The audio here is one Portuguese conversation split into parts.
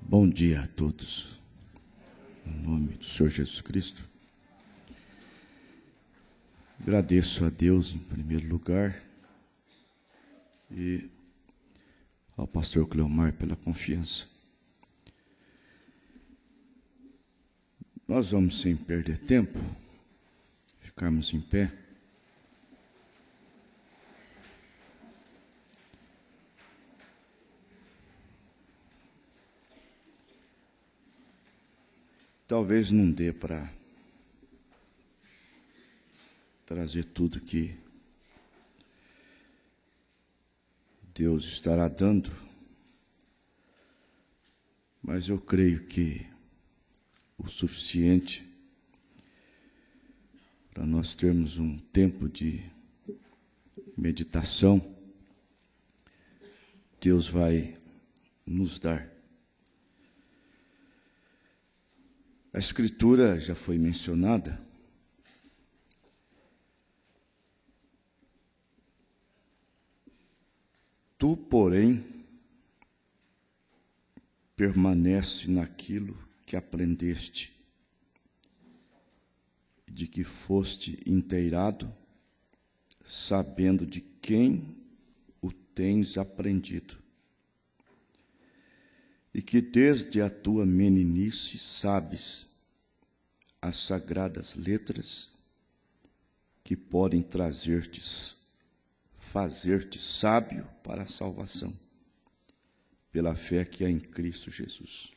Bom dia a todos, em nome do Senhor Jesus Cristo. Agradeço a Deus em primeiro lugar e ao pastor Cleomar pela confiança. Nós vamos, sem perder tempo, ficarmos em pé. Talvez não dê para trazer tudo que Deus estará dando, mas eu creio que o suficiente para nós termos um tempo de meditação, Deus vai nos dar. A Escritura já foi mencionada. Tu, porém, permanece naquilo que aprendeste, de que foste inteirado, sabendo de quem o tens aprendido, e que desde a tua meninice sabes as sagradas letras que podem fazer-te sábio para a salvação, pela fé que há em Cristo Jesus.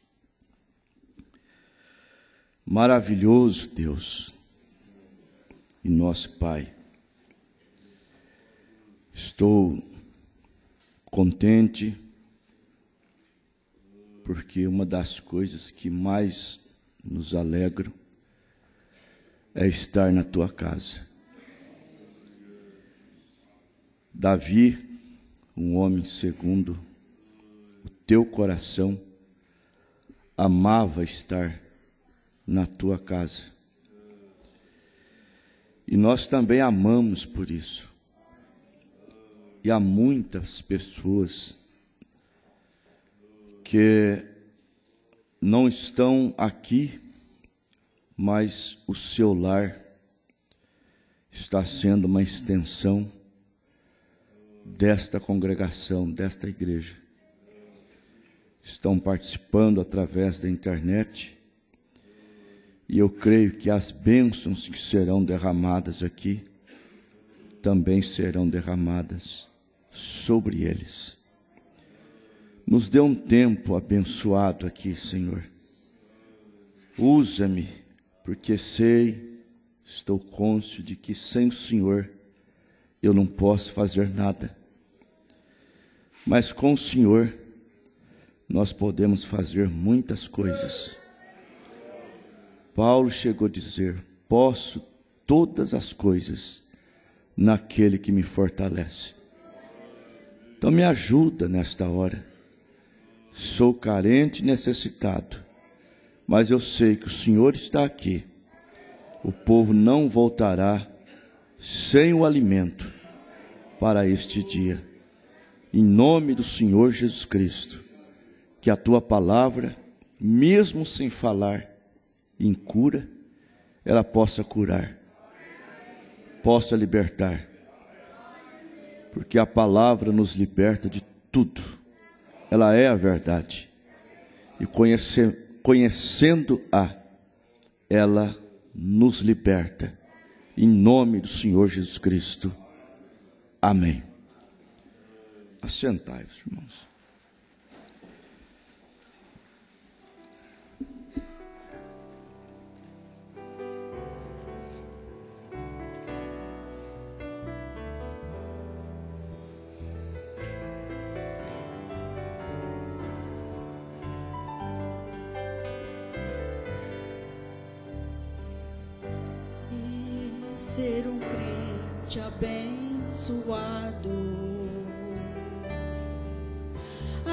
Maravilhoso Deus e nosso Pai, estou contente porque uma das coisas que mais nos alegram é estar na tua casa. Davi, um homem segundo o teu coração, amava estar na tua casa. E nós também amamos por isso. E há muitas pessoas que não estão aqui, mas o seu lar está sendo uma extensão desta congregação, desta igreja. Estão participando através da internet, e eu creio que as bênçãos que serão derramadas aqui também serão derramadas sobre eles. Nos dê um tempo abençoado aqui, Senhor. Usa-me, porque estou cônscio de que sem o Senhor eu não posso fazer nada. Mas com o Senhor nós podemos fazer muitas coisas. Paulo chegou a dizer: posso todas as coisas naquele que me fortalece. Então me ajuda nesta hora. Sou carente e necessitado, mas eu sei que o Senhor está aqui. O povo não voltará sem o alimento para este dia. Em nome do Senhor Jesus Cristo, que a tua palavra, mesmo sem falar em cura, ela possa curar, possa libertar, porque a palavra nos liberta de tudo. Ela é a verdade, e conhecendo-a, ela nos liberta, em nome do Senhor Jesus Cristo. Amém. Assentai-vos, irmãos. Ser um crente abençoado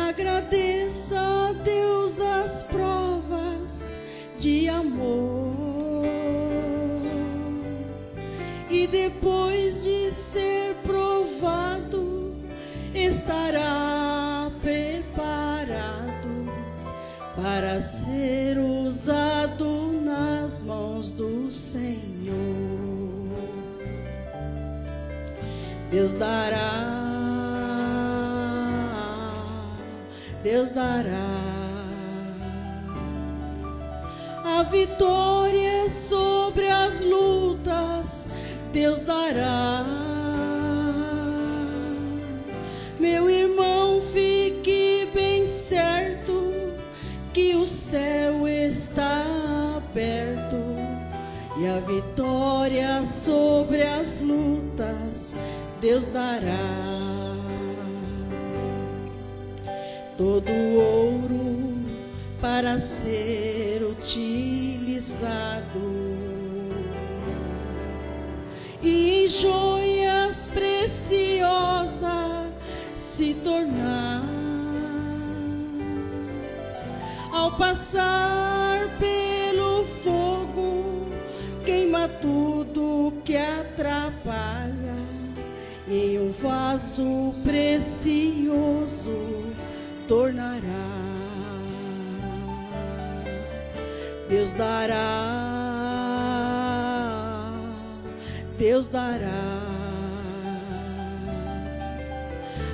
agradeça a Deus as provas de amor, e depois de ser provado, estará preparado para ser usado nas mãos do Senhor. Deus dará a vitória sobre as lutas. Deus dará. Meu irmão, fique bem certo que o céu está perto e a vitória sobre as lutas Deus dará. Todo ouro para ser utilizado e em joias preciosas se tornar. Ao passar pelo fogo, queima tudo que atrapalha, e em um vaso precioso tornará. Deus dará, Deus dará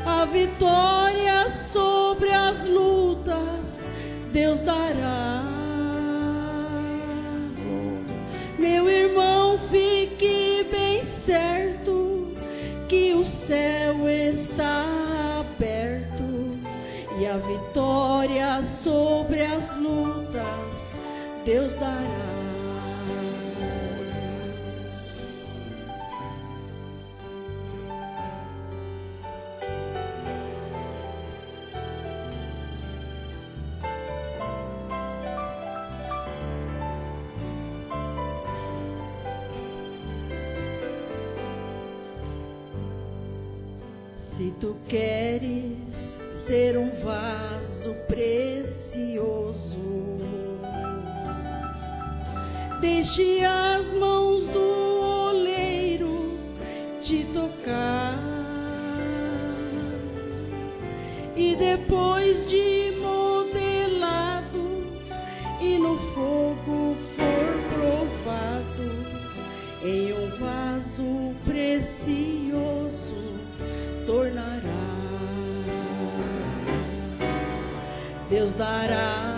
a vitória sobre as lutas. Deus dará. Meu irmão, fique bem certo que o céu está aberto e a vitória sobre as lutas Deus dará. Se tu queres ser um vaso precioso, deixe as mãos do oleiro te tocar, e depois de modelado e no fogo for provado, em um vaso precioso tornará. Deus dará,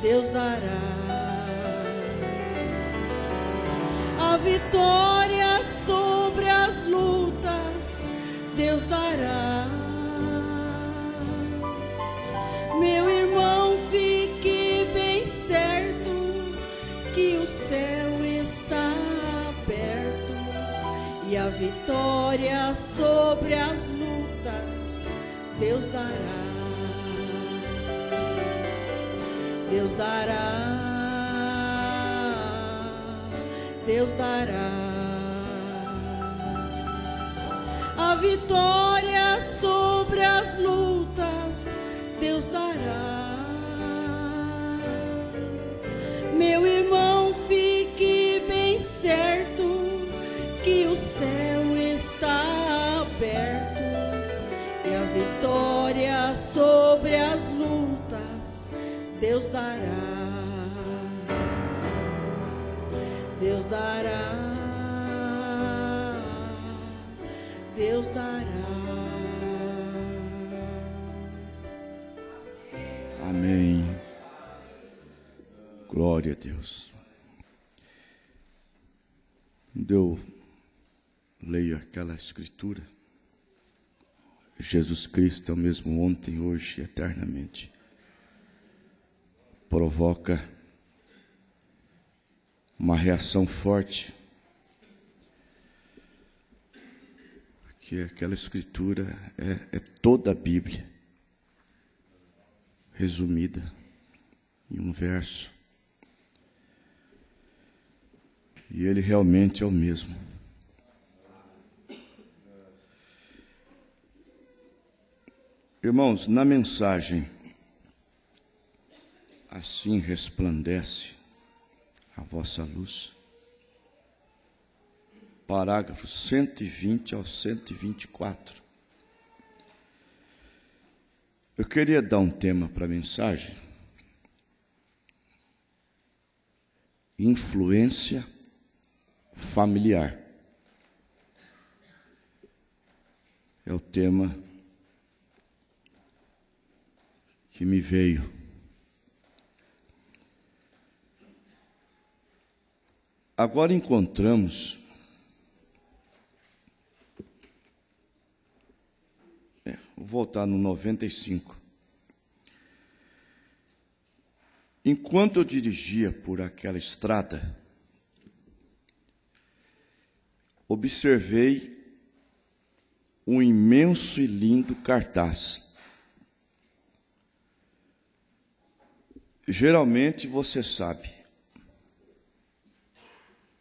Deus dará a vitória sobre as lutas. Deus dará. Meu irmão, fique bem certo que o céu está aberto e a vitória sobre as lutas Deus dará. Deus dará, Deus dará a vitória sobre as lutas. Deus dará. Meu irmão, fique bem certo que o céu está aberto e a vitória sobre as lutas Deus dará. Deus dará. Deus dará. Amém. Glória a Deus. Quando eu leio aquela escritura, Jesus Cristo é o mesmo ontem, hoje e eternamente, provoca uma reação forte, porque aquela escritura é toda a Bíblia, resumida em um verso, e ele realmente é o mesmo. Irmãos, na mensagem, assim resplandece a vossa luz, parágrafos 120 ao 124. Eu queria dar um tema para a mensagem: influência familiar. É o tema que me veio. Agora encontramos vou voltar no 95. Enquanto eu dirigia por aquela estrada, observei um imenso e lindo cartaz. Geralmente, você sabe,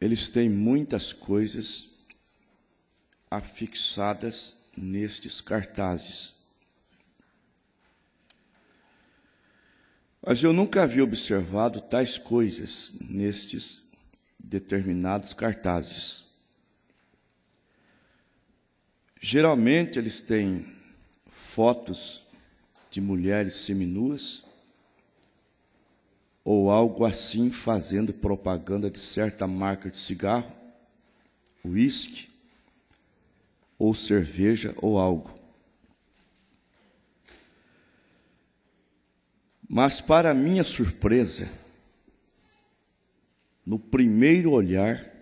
eles têm muitas coisas afixadas nestes cartazes. Mas eu nunca havia observado tais coisas nestes determinados cartazes. Geralmente eles têm fotos de mulheres seminuas ou algo assim, fazendo propaganda de certa marca de cigarro, uísque, ou cerveja, ou algo. Mas, para minha surpresa, no primeiro olhar,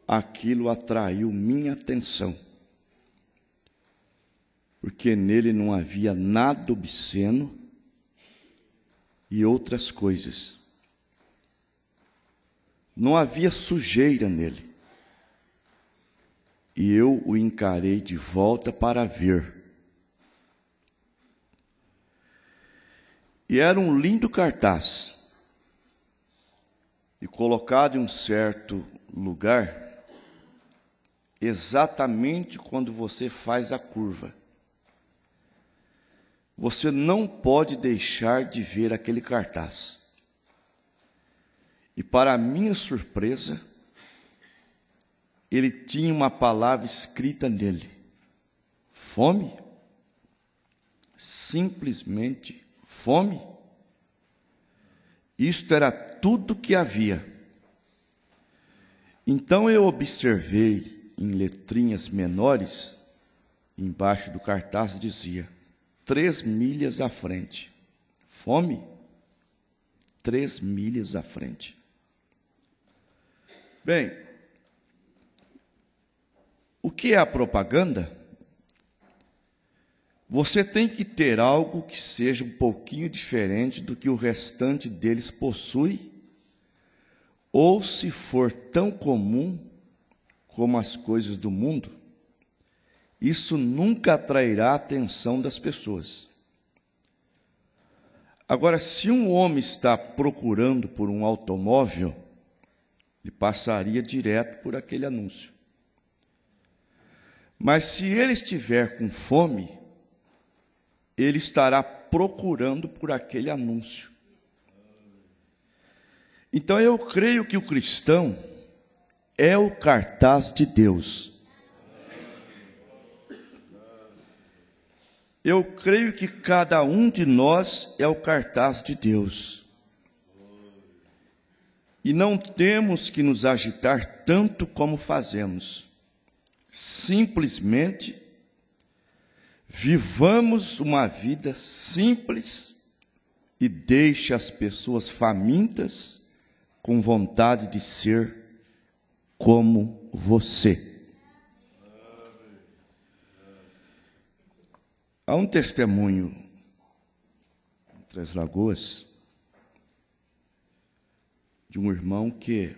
aquilo atraiu minha atenção, porque nele não havia nada obsceno e outras coisas. Não havia sujeira nele. E eu o encarei de volta para ver. E era um lindo cartaz. E colocado em um certo lugar, exatamente quando você faz a curva. Você não pode deixar de ver aquele cartaz. E para minha surpresa, ele tinha uma palavra escrita nele: fome. Simplesmente fome. Isto era tudo que havia. Então eu observei em letrinhas menores, embaixo do cartaz dizia: 3 milhas à frente. Fome? 3 milhas à frente. Bem, o que é a propaganda? Você tem que ter algo que seja um pouquinho diferente do que o restante deles possui, ou se for tão comum como as coisas do mundo, isso nunca atrairá a atenção das pessoas. Agora, se um homem está procurando por um automóvel, ele passaria direto por aquele anúncio. Mas se ele estiver com fome, ele estará procurando por aquele anúncio. Então eu creio que o cristão é o cartaz de Deus. Eu creio que cada um de nós é o cartaz de Deus. E não temos que nos agitar tanto como fazemos. Simplesmente vivamos uma vida simples e deixe as pessoas famintas com vontade de ser como você. Há um testemunho em Três Lagoas de um irmão que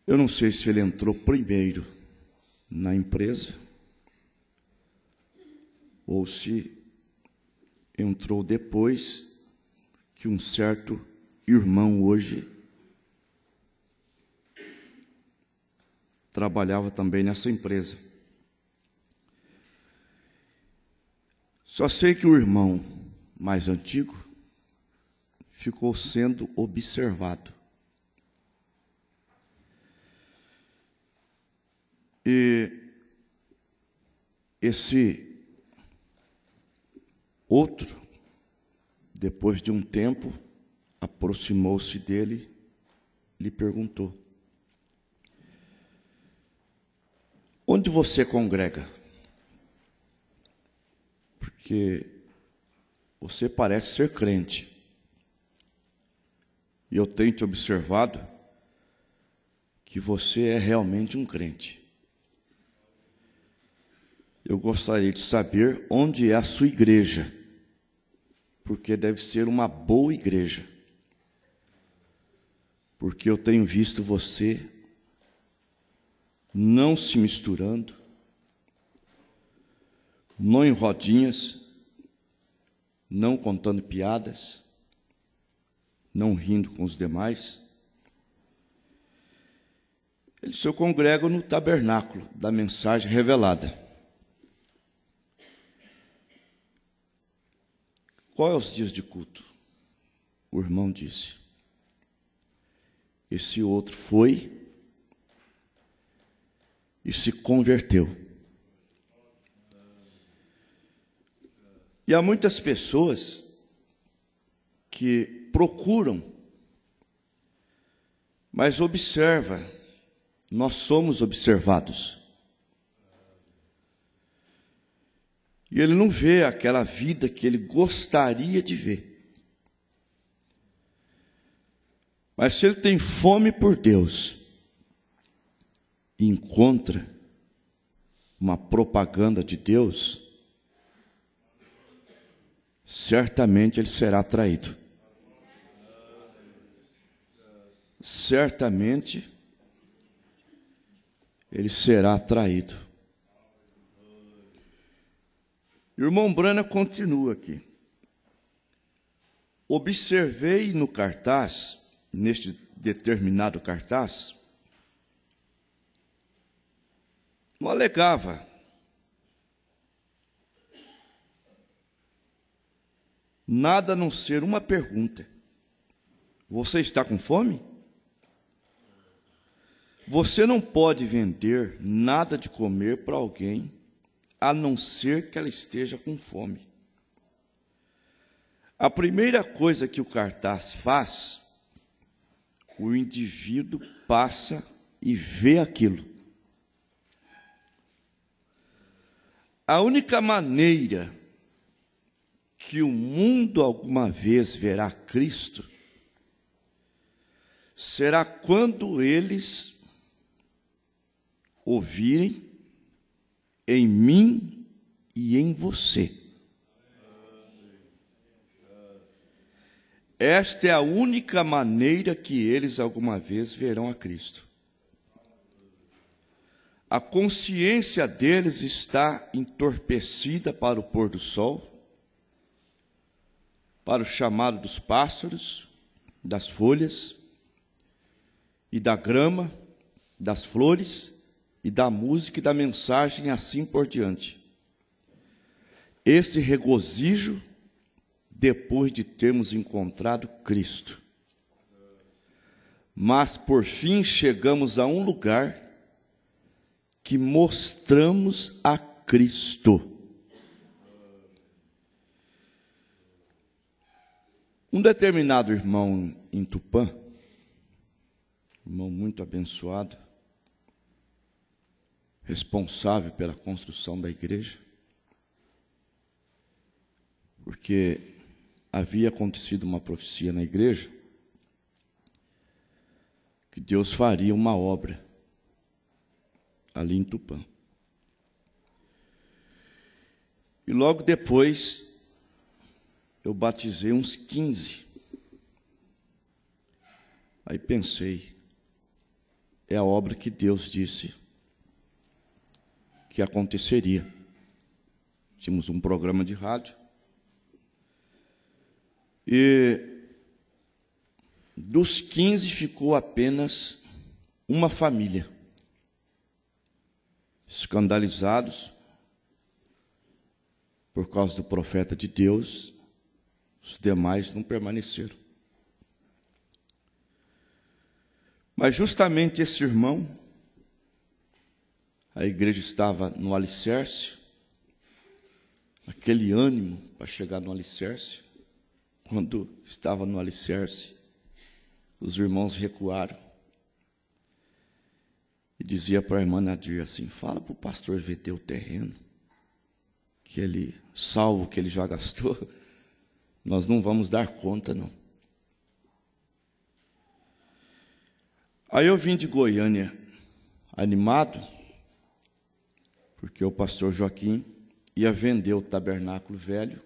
eu não sei se ele entrou primeiro na empresa ou se entrou depois que um certo irmão hoje trabalhava também nessa empresa. Só sei que o irmão mais antigo ficou sendo observado. E esse outro, depois de um tempo, aproximou-se dele e lhe perguntou: onde você congrega? Porque você parece ser crente. E eu tenho te observado que você é realmente um crente. Eu gostaria de saber onde é a sua igreja, porque deve ser uma boa igreja. Porque eu tenho visto você não se misturando, não em rodinhas, não contando piadas, não rindo com os demais. Ele disse: eu congrego no tabernáculo da mensagem revelada. Qual é os dias de culto? O irmão disse. Esse outro foi e se converteu. E há muitas pessoas que procuram, mas observa, nós somos observados. E ele não vê aquela vida que ele gostaria de ver. Mas se ele tem fome por Deus e encontra uma propaganda de Deus, certamente ele será atraído. Certamente ele será atraído. O irmão Brana continua aqui. Observei no cartaz, neste determinado cartaz, não alegava nada a não ser uma pergunta: você está com fome? Você não pode vender nada de comer para alguém a não ser que ela esteja com fome. A primeira coisa que o cartaz faz, o indivíduo passa e vê aquilo. A única maneira que o mundo alguma vez verá Cristo será quando eles ouvirem em mim e em você. Esta é a única maneira que eles alguma vez verão a Cristo. A consciência deles está entorpecida para o pôr do sol, para o chamado dos pássaros, das folhas e da grama, das flores e da música e da mensagem, e assim por diante. Esse regozijo depois de termos encontrado Cristo. Mas, por fim, chegamos a um lugar que mostramos a Cristo. Um determinado irmão em Tupã, irmão muito abençoado, responsável pela construção da igreja, porque havia acontecido uma profecia na igreja que Deus faria uma obra ali em Tupã. E logo depois eu batizei uns 15. Aí pensei, é a obra que Deus disse que aconteceria. Tínhamos um programa de rádio e dos 15 ficou apenas uma família, por causa do profeta de Deus, os demais não permaneceram. Mas justamente esse irmão, a igreja estava no alicerce, aquele ânimo para chegar no alicerce. Quando estava no alicerce, os irmãos recuaram. E dizia para a irmã Nadir assim: fala para o pastor vender o terreno, que ele, salvo que ele já gastou, nós não vamos dar conta, não. Aí eu vim de Goiânia animado, porque o pastor Joaquim ia vender o tabernáculo velho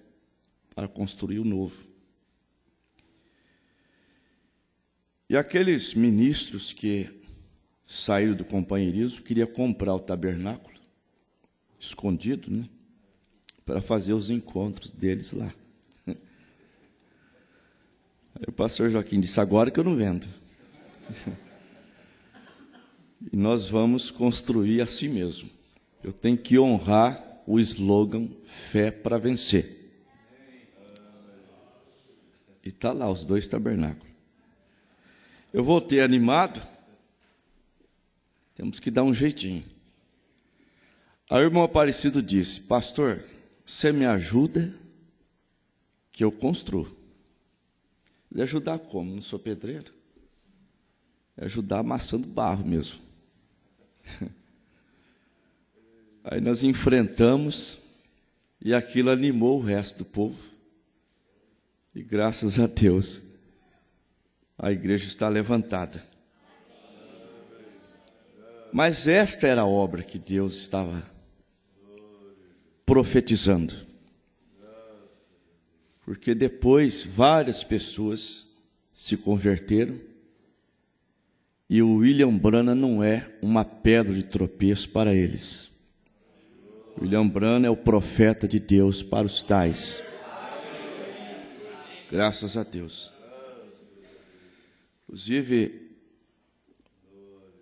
para construir o novo. E aqueles ministros que saíram do companheirismo queriam comprar o tabernáculo, escondido, né? Para fazer os encontros deles lá. Aí o pastor Joaquim disse: agora que eu não vendo. E nós vamos construir assim mesmo. Eu tenho que honrar o slogan fé para vencer. E está lá os 2 tabernáculos. Eu voltei animado. Temos que dar um jeitinho. Aí o irmão Aparecido disse: pastor, você me ajuda que eu construo. Ele ajudar como? Não sou pedreiro. É ajudar amassando barro mesmo. Aí nós enfrentamos e aquilo animou o resto do povo. E graças a Deus, a igreja está levantada. Mas esta era a obra que Deus estava profetizando. Porque depois várias pessoas se converteram. E o William Branham não é uma pedra de tropeço para eles. William Branham é o profeta de Deus para os tais. Graças a Deus. Inclusive,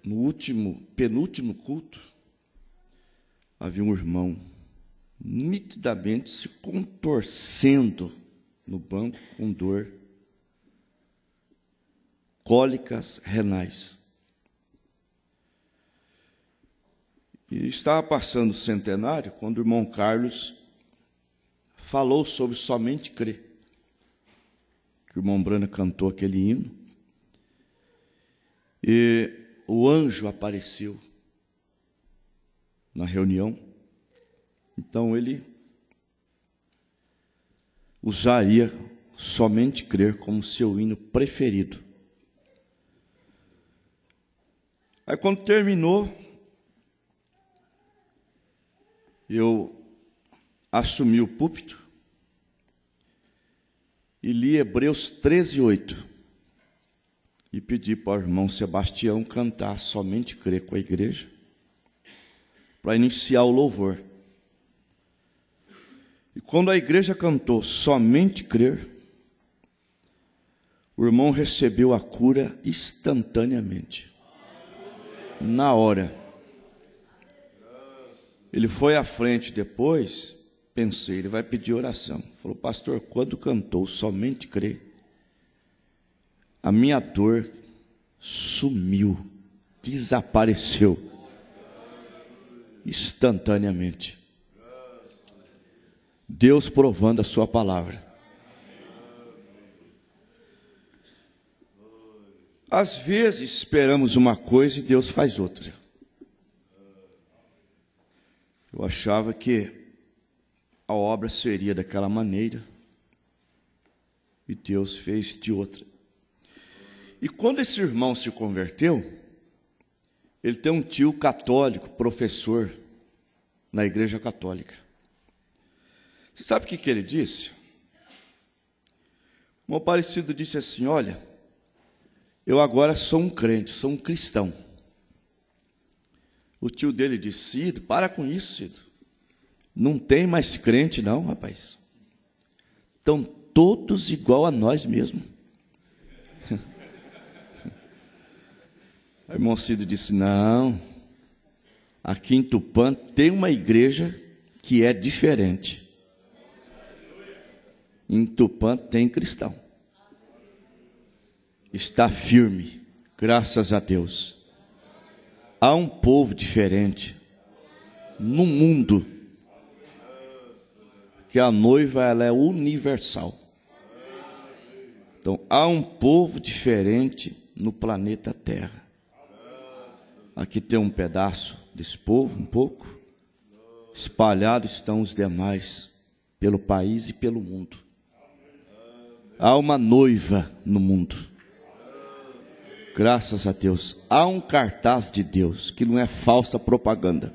no penúltimo culto, havia um irmão nitidamente se contorcendo no banco com dor, cólicas renais. E estava passando o centenário quando o irmão Carlos falou sobre somente crer. Que o irmão Branham cantou aquele hino. E o anjo apareceu na reunião. Então ele usaria somente crer como seu hino preferido. Aí quando terminou, eu assumi o púlpito e li Hebreus 13:8 e pedi para o irmão Sebastião cantar somente crer com a igreja para iniciar o louvor. E quando a igreja cantou somente crer, o irmão recebeu a cura instantaneamente, na hora. Ele foi à frente depois, pensei, ele vai pedir oração. Falou: pastor, quando cantou somente crer, a minha dor sumiu, desapareceu, instantaneamente. Deus provando a sua palavra. Às vezes esperamos uma coisa e Deus faz outra. Eu achava que a obra seria daquela maneira e Deus fez de outra. E quando esse irmão se converteu, ele tem um tio católico, professor na igreja católica. Você sabe o que ele disse? Um Aparecido disse assim: olha, eu agora sou um crente, sou um cristão. O tio dele disse: Cido, para com isso, Cido. Não tem mais crente não, rapaz. Estão todos igual a nós mesmos. Aí o irmão Cido disse: não, aqui em Tupã tem uma igreja que é diferente. Em Tupã tem cristão. Está firme, graças a Deus. Há um povo diferente no mundo, que a noiva ela é universal. Então, há um povo diferente no planeta Terra. Aqui tem um pedaço desse povo, um pouco. Espalhados estão os demais, pelo país e pelo mundo. Há uma noiva no mundo. Graças a Deus. Há um cartaz de Deus, que não é falsa propaganda.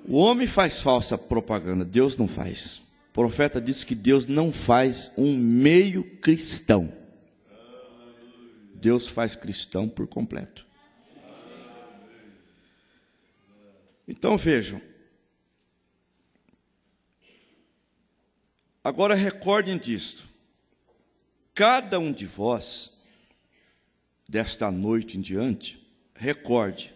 O homem faz falsa propaganda, Deus não faz. O profeta disse que Deus não faz um meio cristão. Deus faz cristão por completo. Então vejam. Agora recordem disto. Cada um de vós, desta noite em diante, recorde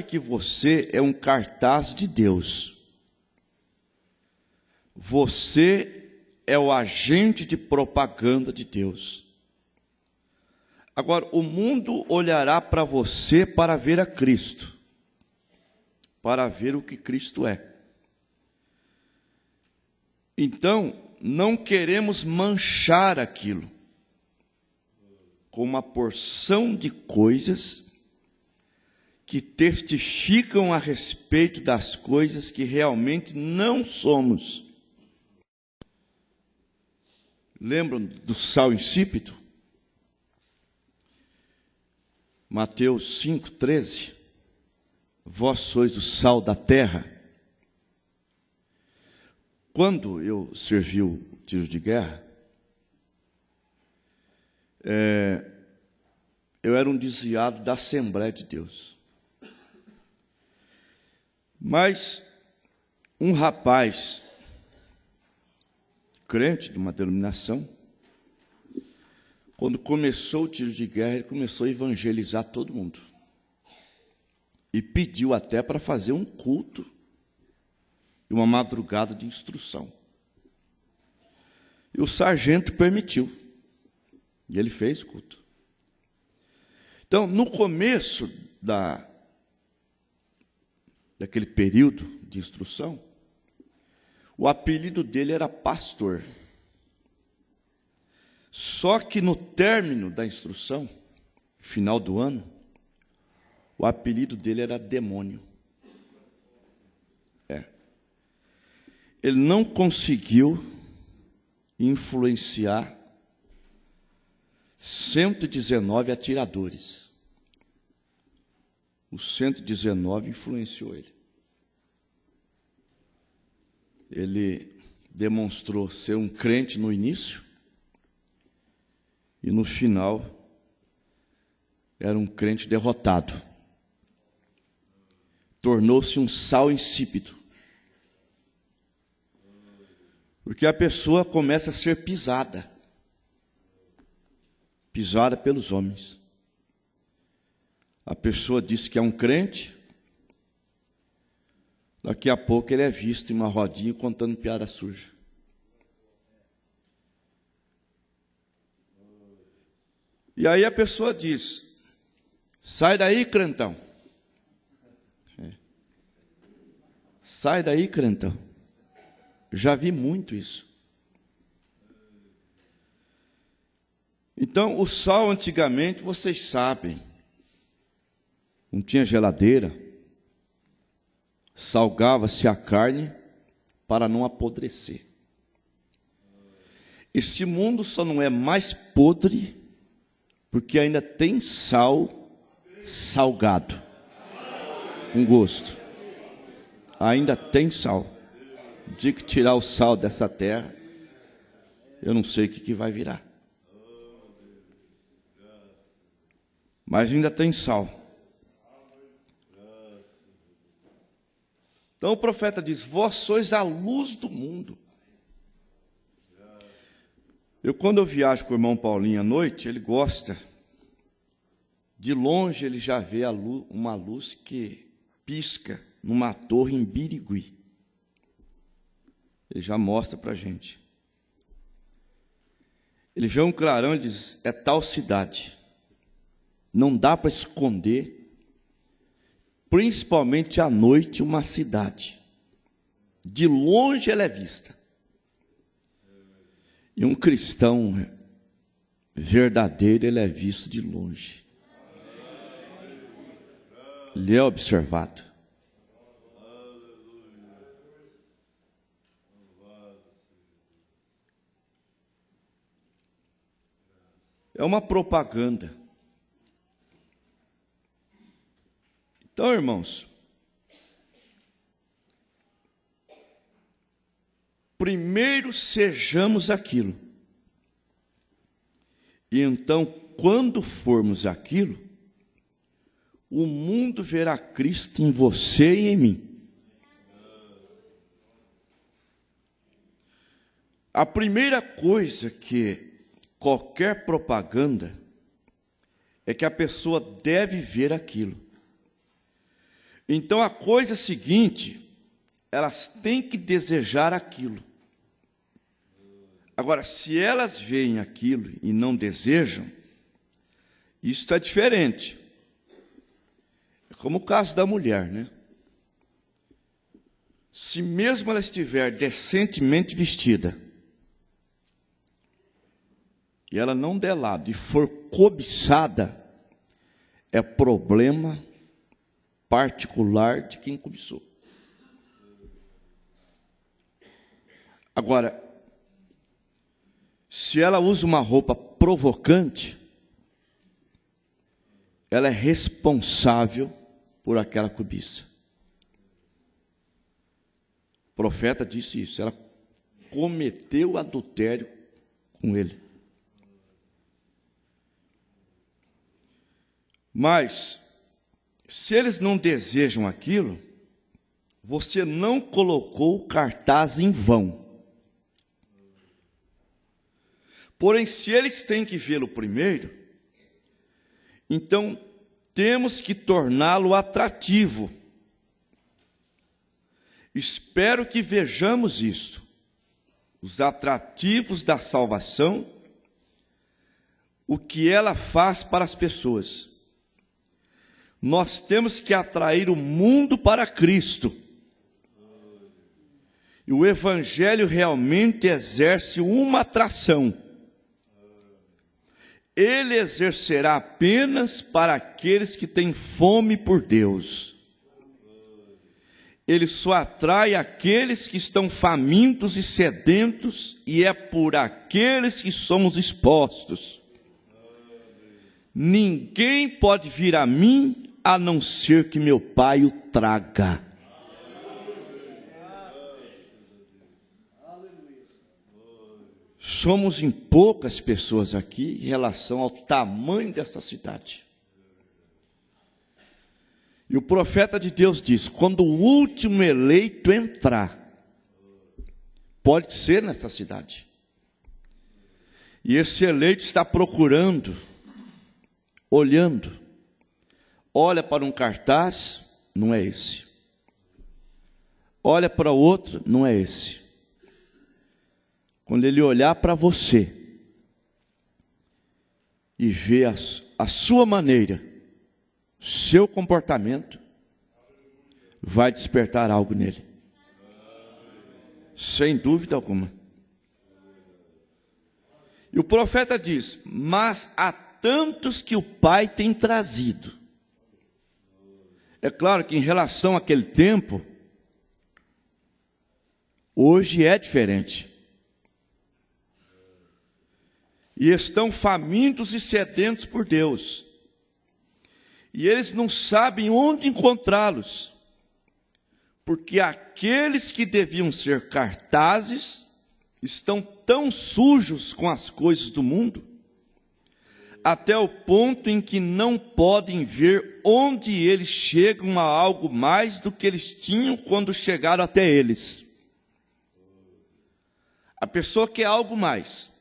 que você é um cartaz de Deus. Você é o agente de propaganda de Deus. Agora, o mundo olhará para você para ver a Cristo, para ver o que Cristo é. Então, não queremos manchar aquilo com uma porção de coisas que testificam a respeito das coisas que realmente não somos. Lembram do sal insípido? Mateus 5,13. Vós sois o sal da terra. Quando eu servi o tiro de guerra, eu era um desviado da Assembleia de Deus. Mas um rapaz, crente de uma denominação, quando começou o tiro de guerra, ele começou a evangelizar todo mundo. E pediu até para fazer um culto e uma madrugada de instrução. E o sargento permitiu. E ele fez o culto. Então, no começo daquele período de instrução, o apelido dele era pastor. Só que no término da instrução, final do ano, o apelido dele era demônio. Ele não conseguiu influenciar 119 atiradores. O 119 influenciou ele. Ele demonstrou ser um crente no início e no final era um crente derrotado. Tornou-se um sal insípido. Porque a pessoa começa a ser pisada pelos homens. A pessoa diz que é um crente, daqui a pouco ele é visto em uma rodinha contando piada suja. E aí a pessoa diz: sai daí, crentão. Sai daí, crentão. Já vi muito isso. Então, o sal antigamente, vocês sabem, não tinha geladeira, salgava-se a carne para não apodrecer. Esse mundo só não é mais podre porque ainda tem sal salgado, com gosto. Ainda tem sal. O dia que tirar o sal dessa terra, eu não sei o que vai virar. Mas ainda tem sal. Então o profeta diz: vós sois a luz do mundo. Quando eu viajo com o irmão Paulinho à noite, ele gosta. De longe ele já vê uma luz que pisca numa torre em Birigui. Ele já mostra para a gente. Ele vê um clarão e diz, é tal cidade. Não dá para esconder, principalmente à noite, uma cidade. De longe ela é vista. E um cristão verdadeiro, ele é visto de longe. Ele é observado. É uma propaganda. Então, irmãos, primeiro sejamos aquilo. E então, quando formos aquilo, o mundo verá Cristo em você e em mim. A primeira coisa que qualquer propaganda é que a pessoa deve ver aquilo. Então a coisa seguinte, elas têm que desejar aquilo. Agora, se elas veem aquilo e não desejam, isso está diferente. É como o caso da mulher, né? Se mesmo ela estiver decentemente vestida, e ela não der lado e for cobiçada, é problema particular de quem cobiçou. Agora, se ela usa uma roupa provocante, ela é responsável por aquela cobiça. O profeta disse isso, ela cometeu adultério com ele. Mas, se eles não desejam aquilo, você não colocou o cartaz em vão. Porém, se eles têm que vê-lo primeiro, então temos que torná-lo atrativo. Espero que vejamos isto. Os atrativos da salvação, o que ela faz para as pessoas. Nós temos que atrair o mundo para Cristo. E o Evangelho realmente exerce uma atração. Ele exercerá apenas para aqueles que têm fome por Deus. Ele só atrai aqueles que estão famintos e sedentos, e é por aqueles que somos expostos. Ninguém pode vir a mim a não ser que meu Pai o traga. Somos em poucas pessoas aqui em relação ao tamanho dessa cidade. E o profeta de Deus diz, quando o último eleito entrar, pode ser nessa cidade. E esse eleito está procurando, olhando, olha para um cartaz, não é esse. Olha para o outro, não é esse. Quando ele olhar para você e ver a sua maneira, seu comportamento, vai despertar algo nele. Sem dúvida alguma. E o profeta diz, mas há tantos que o Pai tem trazido. É claro que em relação àquele tempo, hoje é diferente. E estão famintos e sedentos por Deus. E eles não sabem onde encontrá-los. Porque aqueles que deviam ser cartazes estão tão sujos com as coisas do mundo, até o ponto em que não podem ver onde eles chegam a algo mais do que eles tinham quando chegaram até eles. A pessoa quer algo mais.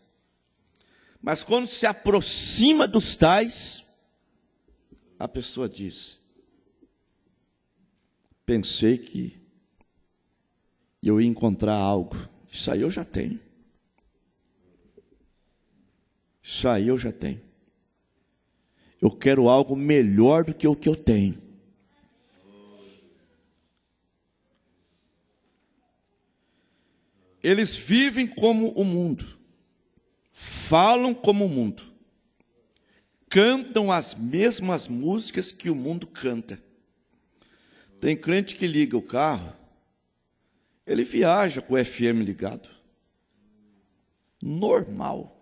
Mas quando se aproxima dos tais, a pessoa diz, pensei que eu ia encontrar algo. Isso aí eu já tenho. Isso aí eu já tenho. Eu quero algo melhor do que o que eu tenho. Eles vivem como o mundo, falam como o mundo, cantam as mesmas músicas que o mundo canta. Tem crente que liga o carro, ele viaja com o FM ligado. Normal.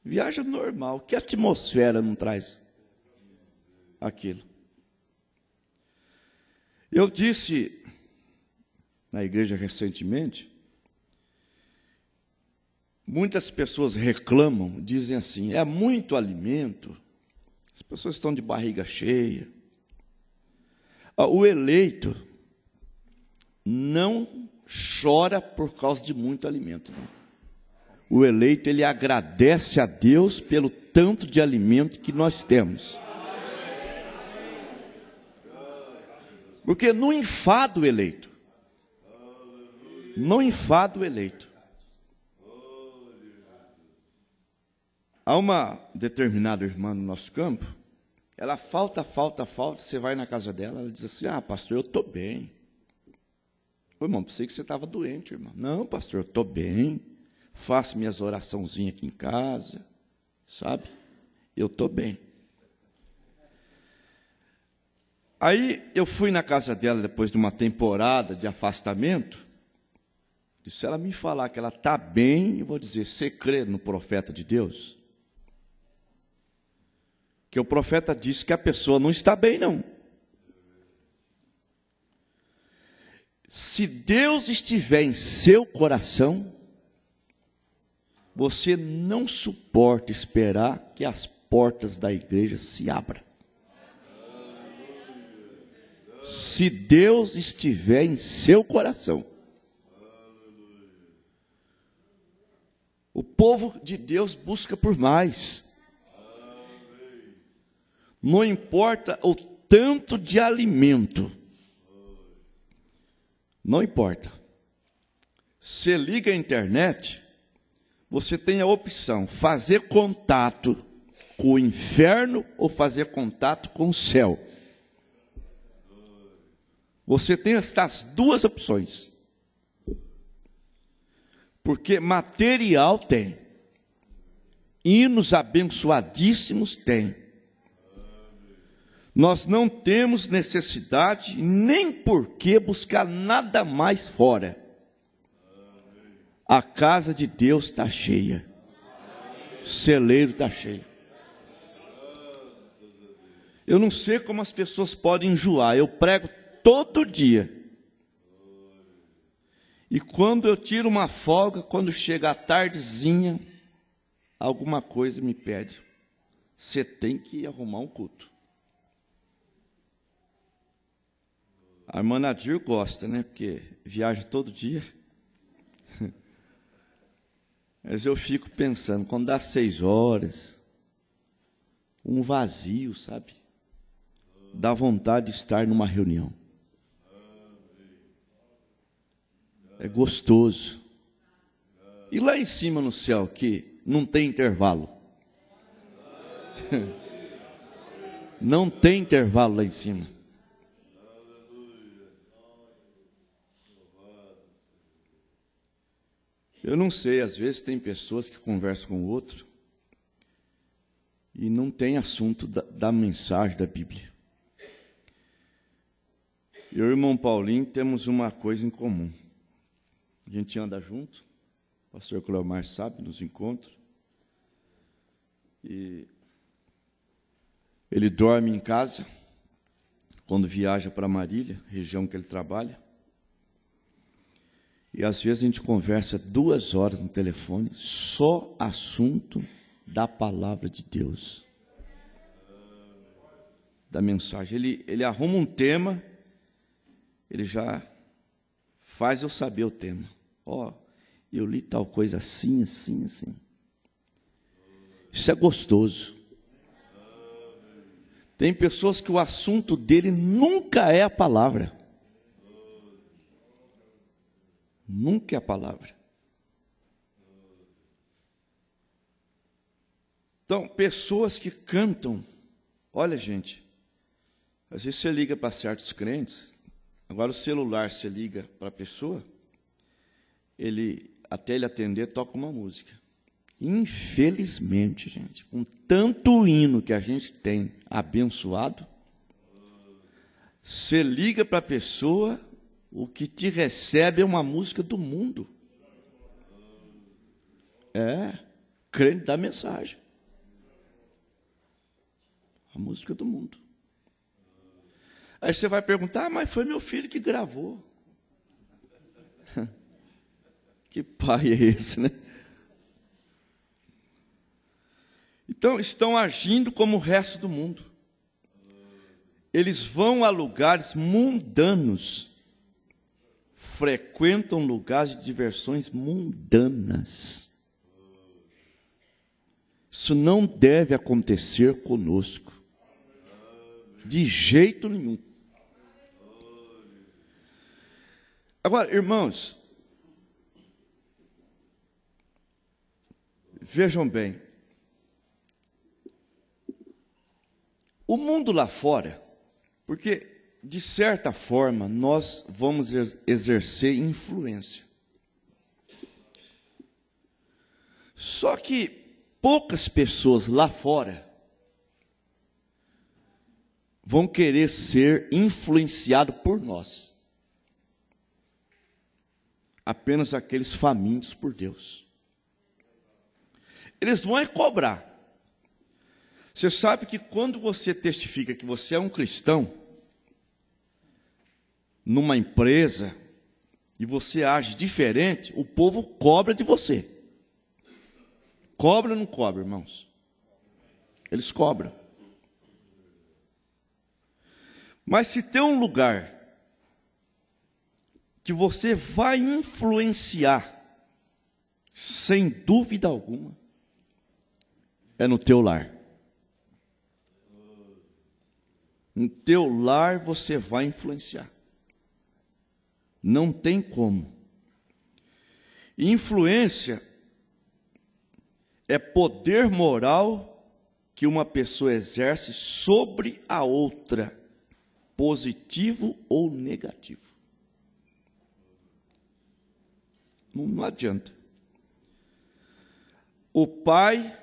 Viaja normal. Que atmosfera não traz aquilo? Eu disse na igreja recentemente, muitas pessoas reclamam, dizem assim, é muito alimento, as pessoas estão de barriga cheia. O eleito não chora por causa de muito alimento, não. O eleito, ele agradece a Deus pelo tanto de alimento que nós temos. Porque não enfada o eleito. Não enfada o eleito. Há uma determinada irmã no nosso campo, ela falta, você vai na casa dela, ela diz assim, pastor, eu estou bem. Ô, irmão, pensei que você estava doente, irmão. Não, pastor, eu estou bem, faço minhas oraçãozinhas aqui em casa, sabe? Eu estou bem. Aí eu fui na casa dela depois de uma temporada de afastamento, e se ela me falar que ela está bem, eu vou dizer, você crê no profeta de Deus? Que o profeta disse que a pessoa não está bem, não. Se Deus estiver em seu coração, você não suporta esperar que as portas da igreja se abram. Se Deus estiver em seu coração, o povo de Deus busca por mais. Não importa o tanto de alimento. Não importa. Você liga a internet, você tem a opção, fazer contato com o inferno ou fazer contato com o céu. Você tem estas duas opções. Porque material tem. Hinos abençoadíssimos tem. Nós não temos necessidade nem por que buscar nada mais fora. A casa de Deus está cheia. O celeiro está cheio. Eu não sei como as pessoas podem enjoar. Eu prego todo dia. E quando eu tiro uma folga, quando chega a tardezinha, alguma coisa me pede. Você tem que arrumar um culto. A irmã Nadir gosta, né? Porque viaja todo dia. Mas eu fico pensando, quando dá 6 horas, um vazio, sabe? Dá vontade de estar numa reunião. É gostoso. E lá em cima no céu, que não tem intervalo. Não tem intervalo lá em cima. Eu não sei, às vezes tem pessoas que conversam com o outro e não tem assunto da mensagem da Bíblia. Eu e o irmão Paulinho temos uma coisa em comum. A gente anda junto, o pastor Cleomar sabe, nos encontra. E ele dorme em casa, quando viaja para Marília, região que ele trabalha. E às vezes a gente conversa 2 horas no telefone, só assunto da palavra de Deus. Da mensagem. Ele arruma um tema, ele já faz eu saber o tema. Eu li tal coisa assim, assim, assim. Isso é gostoso. Tem pessoas que o assunto dele nunca é a palavra. Nunca é a palavra. Então, pessoas que cantam, olha, gente, às vezes você liga para certos crentes, agora o celular você liga para a pessoa, até ele atender, toca uma música. Infelizmente, gente, com tanto hino que a gente tem abençoado, você liga para a pessoa, o que te recebe é uma música do mundo. Crente dá mensagem. A música do mundo. Aí você vai perguntar, mas foi meu filho que gravou. Que pai é esse, né? Então, estão agindo como o resto do mundo. Eles vão a lugares mundanos, frequentam lugares de diversões mundanas. Isso não deve acontecer conosco, de jeito nenhum. Agora, irmãos, vejam bem, o mundo lá fora, porque, de certa forma, nós vamos exercer influência. Só que poucas pessoas lá fora vão querer ser influenciados por nós. Apenas aqueles famintos por Deus. Eles vão cobrar. Você sabe que quando você testifica que você é um cristão, numa empresa, e você age diferente, o povo cobra de você. Cobra ou não cobra, irmãos? Eles cobram. Mas se tem um lugar que você vai influenciar, sem dúvida alguma, é no teu lar. No teu lar você vai influenciar. Não tem como. Influência é poder moral que uma pessoa exerce sobre a outra, positivo ou negativo. Não adianta. O pai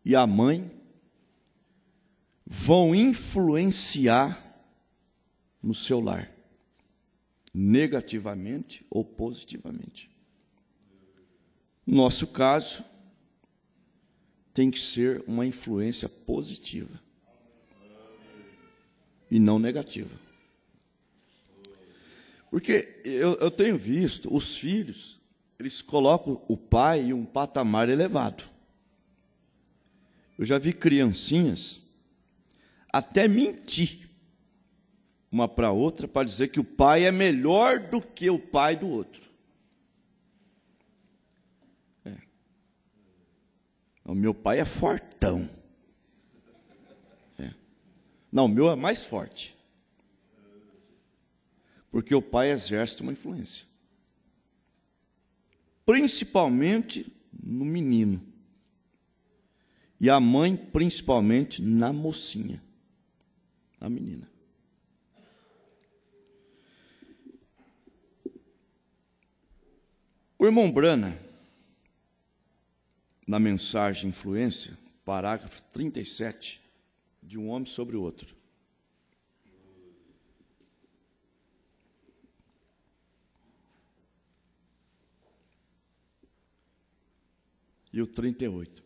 e a mãe vão influenciar no seu lar, negativamente ou positivamente. No nosso caso, tem que ser uma influência positiva e não negativa. Porque eu tenho visto os filhos, eles colocam o pai em um patamar elevado. Eu já vi criancinhas até mentir uma para a outra para dizer que o pai é melhor do que o pai do outro. O meu pai é fortão. Não, o meu é mais forte. Porque o pai exerce uma influência. Principalmente no menino. E a mãe, principalmente, na mocinha. Na menina. O irmão Brana, na mensagem Influência, parágrafo 37, de um homem sobre o outro. E o 38.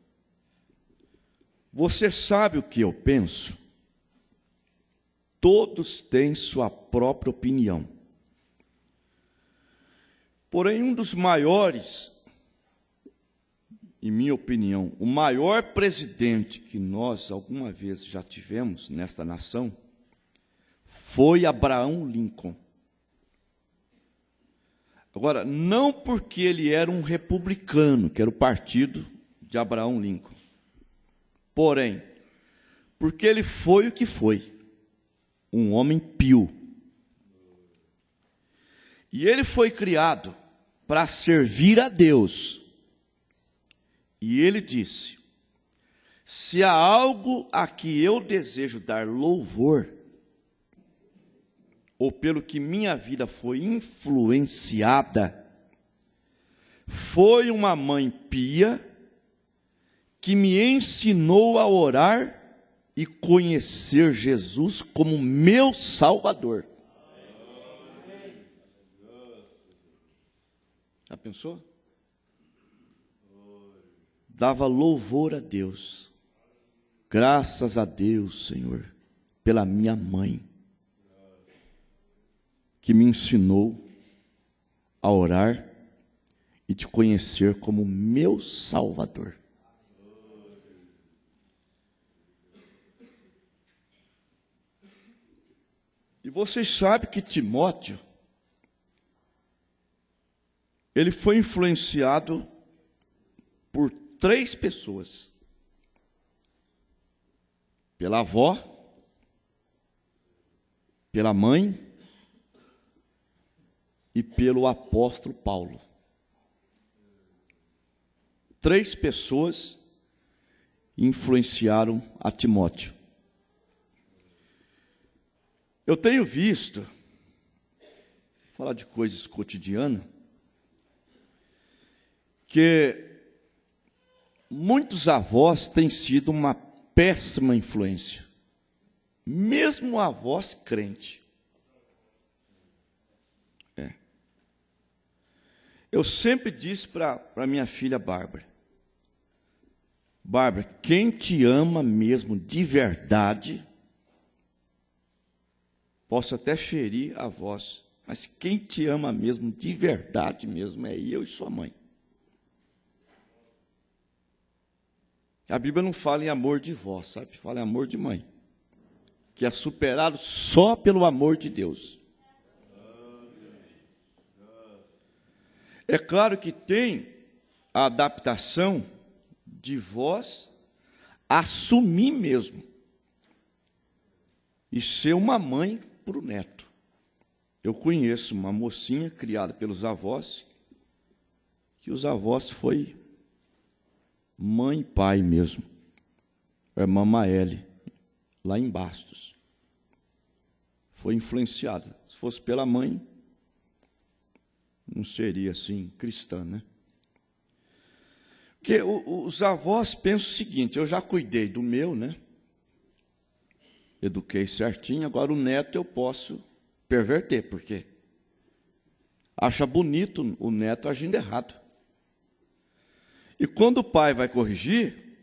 Você sabe o que eu penso? Todos têm sua própria opinião. Porém, um dos maiores, em minha opinião, o maior presidente que nós alguma vez já tivemos nesta nação, foi Abraham Lincoln. Agora, não porque ele era um republicano, que era o partido de Abraham Lincoln. Porém, Porque ele foi o que foi, um homem pio. E ele foi criado para servir a Deus. E ele disse: se há algo a que eu desejo dar louvor, ou pelo que minha vida foi influenciada, foi uma mãe pia que me ensinou a orar e conhecer Jesus como meu Salvador. Já pensou? Dava louvor a Deus. Graças a Deus, Senhor, pela minha mãe, que me ensinou a orar e te conhecer como meu Salvador. E vocês sabem que Timóteo, ele foi influenciado por 3 pessoas. Pela avó, pela mãe e pelo apóstolo Paulo. 3 pessoas influenciaram a Timóteo. Eu tenho visto, falar de coisas cotidianas, que muitos avós têm sido uma péssima influência, mesmo avós crente. Eu sempre disse para minha filha Bárbara: Bárbara, quem te ama mesmo de verdade, posso até ferir a voz, mas quem te ama mesmo de verdade mesmo é eu e sua mãe. A Bíblia não fala em amor de vó, sabe? Fala em amor de mãe, que é superado só pelo amor de Deus. É claro que tem a adaptação de vós assumir mesmo e ser uma mãe para o neto. Eu conheço uma mocinha criada pelos avós, que os avós foi mãe e pai mesmo, a irmã Maeli, lá em Bastos. Foi influenciada. Se fosse pela mãe, não seria assim cristã, né? Porque os avós pensam o seguinte: eu já cuidei do meu, né? Eduquei certinho, agora o neto eu posso perverter, porque acha bonito o neto agindo errado. E quando o pai vai corrigir,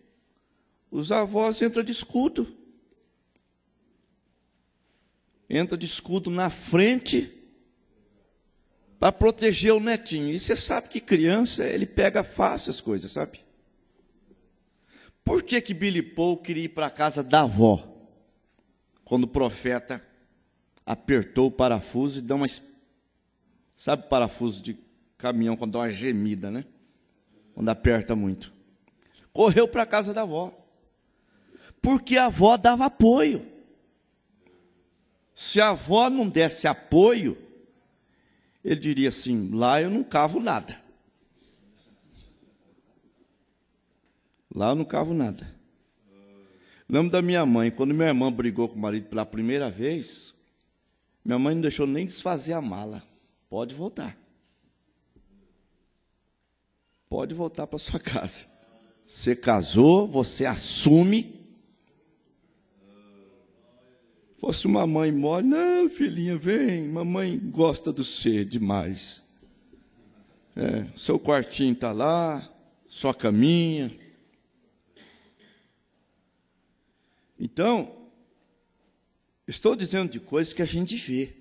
os avós entram de escudo. Entra de escudo na frente para proteger o netinho. E você sabe que criança, ele pega fácil as coisas, sabe? Por que Billy Paul queria ir para a casa da avó, quando o profeta apertou o parafuso e deu uma... Sabe parafuso de caminhão, quando dá uma gemida, né? Quando aperta muito. Correu para a casa da avó, porque a avó dava apoio. Se a avó não desse apoio, ele diria assim: lá eu não cavo nada. Lá eu não cavo nada. Lembro da minha mãe, quando minha irmã brigou com o marido pela primeira vez, minha mãe não deixou nem desfazer a mala. Pode voltar. Pode voltar para sua casa. Você casou, você assume. Fosse uma mãe mole: não, filhinha, vem, mamãe gosta do você demais. Seu quartinho está lá, sua caminha. Então, estou dizendo de coisas que a gente vê.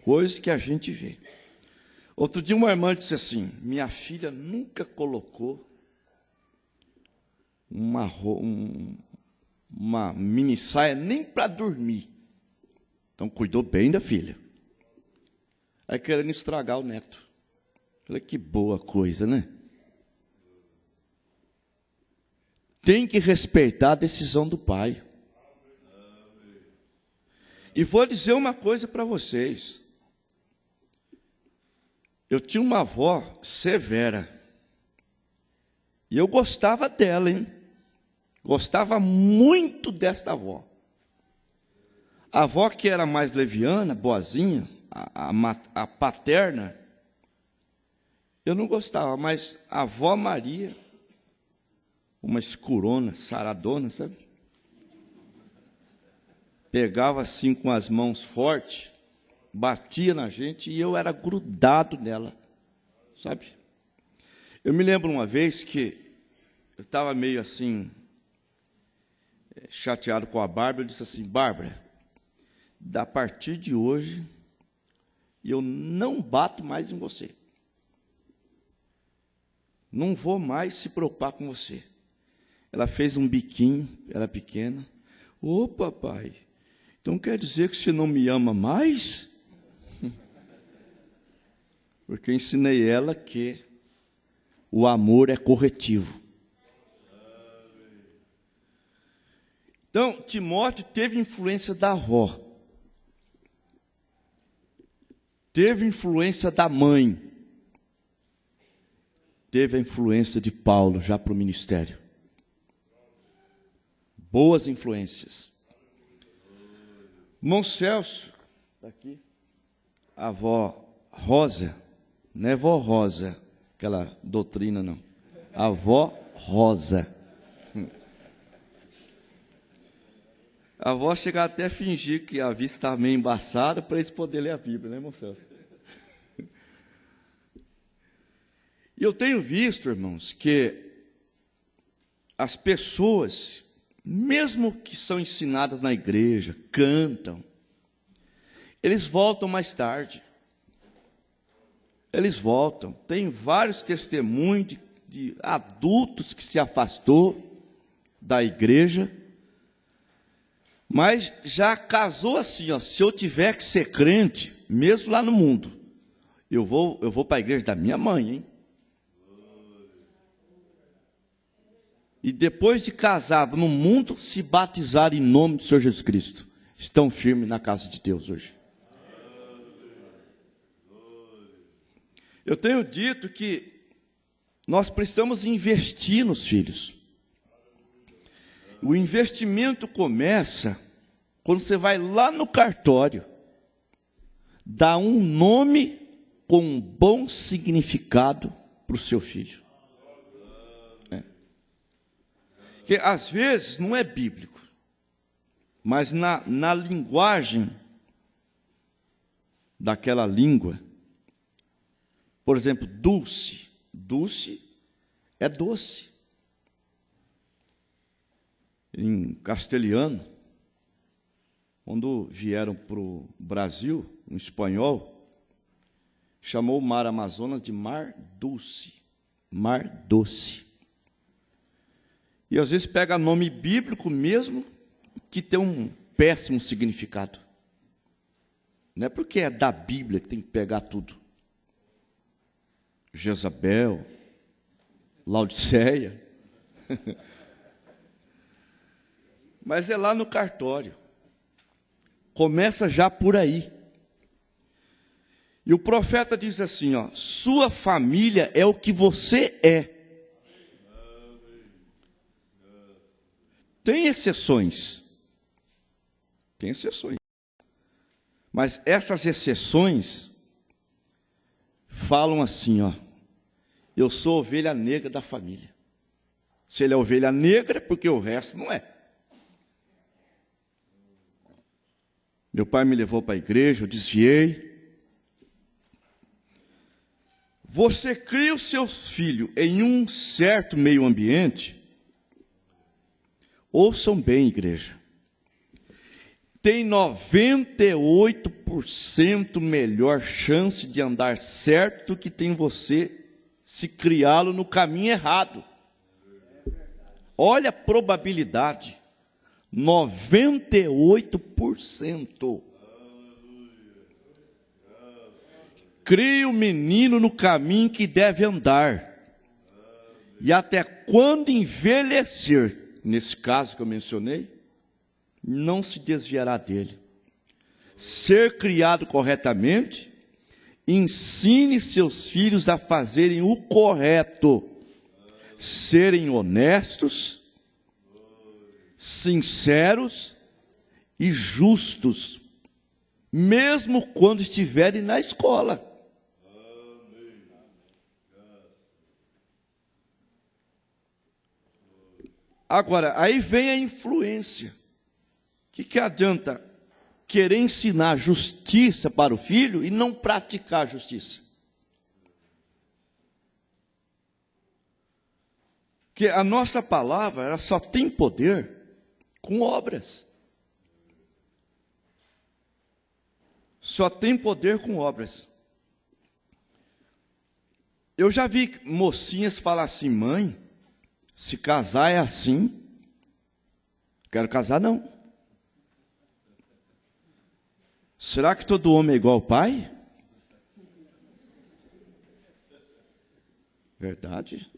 Coisas que a gente vê. Outro dia uma irmã disse assim: minha filha nunca colocou uma mini saia nem para dormir. Então cuidou bem da filha. Aí querendo estragar o neto. Falei, que boa coisa, né? tem que respeitar a decisão do pai. E vou dizer uma coisa para vocês. Eu tinha uma avó severa. E eu gostava dela, hein? Gostava muito desta avó. A avó que era mais leviana, boazinha, a paterna, eu não gostava, mas a avó Maria, uma escurona, saradona, sabe? Pegava assim com as mãos fortes, batia na gente e eu era grudado nela, sabe? Eu me lembro uma vez que eu estava meio assim, chateado com a Bárbara, eu disse assim: Bárbara, a partir de hoje, eu não bato mais em você. Não vou mais se preocupar com você. Ela fez um biquinho, era pequena. Ô, papai, então quer dizer que você não me ama mais? Porque eu ensinei ela que o amor é corretivo. Então, Timóteo teve influência da avó. Teve influência da mãe. Teve a influência de Paulo já para o ministério. Boas influências. Irmão Celso, está aqui. A avó Rosa, não é vó Rosa, aquela doutrina não. A avó Rosa. A avó chegava até a fingir que a vista estava meio embaçada para eles poderem ler a Bíblia, né, irmão Celso? E eu tenho visto, irmãos, que as pessoas, mesmo que são ensinadas na igreja, cantam, eles voltam mais tarde. Eles voltam. Tem vários testemunhos de adultos que se afastou da igreja, mas já casou assim, ó, se eu tiver que ser crente, mesmo lá no mundo, eu vou para a igreja da minha mãe, hein? E depois de casado no mundo, se batizar em nome do Senhor Jesus Cristo. Estão firmes na casa de Deus hoje. Eu tenho dito que nós precisamos investir nos filhos. O investimento começa quando você vai lá no cartório, dá um nome com um bom significado para o seu filho. Que às vezes não é bíblico, mas na linguagem daquela língua, por exemplo, dulce. Dulce é doce. Em castelhano, quando vieram para o Brasil, um espanhol chamou o mar Amazonas de mar dulce. Mar doce. E às vezes pega nome bíblico mesmo, que tem um péssimo significado. Não é porque é da Bíblia que tem que pegar tudo. Jezabel, Laodiceia. Mas é lá no cartório. Começa já por aí. E o profeta diz assim, ó: sua família é o que você é. Tem exceções. Tem exceções. Mas essas exceções falam assim, ó: eu sou ovelha negra da família. Se ele é ovelha negra, porque o resto não é. Meu pai me levou para a igreja, eu desviei. Você cria o seu filho em um certo meio ambiente. Ouçam bem, igreja. Tem 98% melhor chance de andar certo do que tem você se criá-lo no caminho errado. Olha a probabilidade. 98%. Crie o menino no caminho que deve andar, e até quando envelhecer, nesse caso que eu mencionei, não se desviará dele. Ser criado corretamente, ensine seus filhos a fazerem o correto, serem honestos, sinceros e justos, mesmo quando estiverem na escola. Agora, aí vem a influência. O que adianta querer ensinar justiça para o filho e não praticar justiça? Porque a nossa palavra, ela só tem poder com obras. Só tem poder com obras. Eu já vi mocinhas falar assim: mãe, se casar é assim. Quero casar não. Será que todo homem é igual ao pai? Verdade.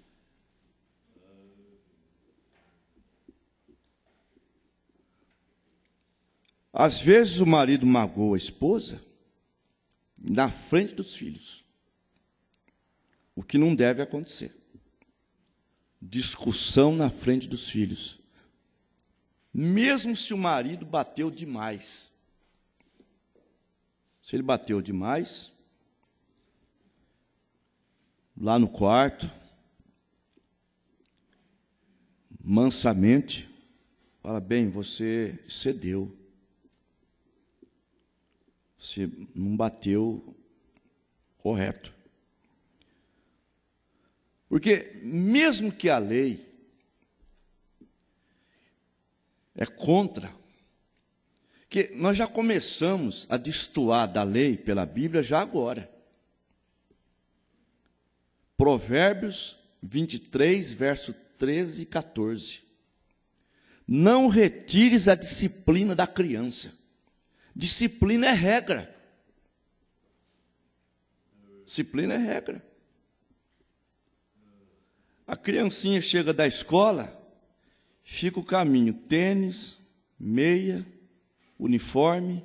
Às vezes o marido magoa a esposa na frente dos filhos. O que não deve acontecer. Discussão na frente dos filhos. Mesmo se o marido bateu demais. Se ele bateu demais, lá no quarto, mansamente, fala: bem, você cedeu. Você não bateu correto. Porque mesmo que a lei é contra, que nós já começamos a destoar da lei pela Bíblia já agora. Provérbios 23, verso 13 e 14. Não retires a disciplina da criança. Disciplina é regra. Disciplina é regra. A criancinha chega da escola, fica o caminho: tênis, meia, uniforme,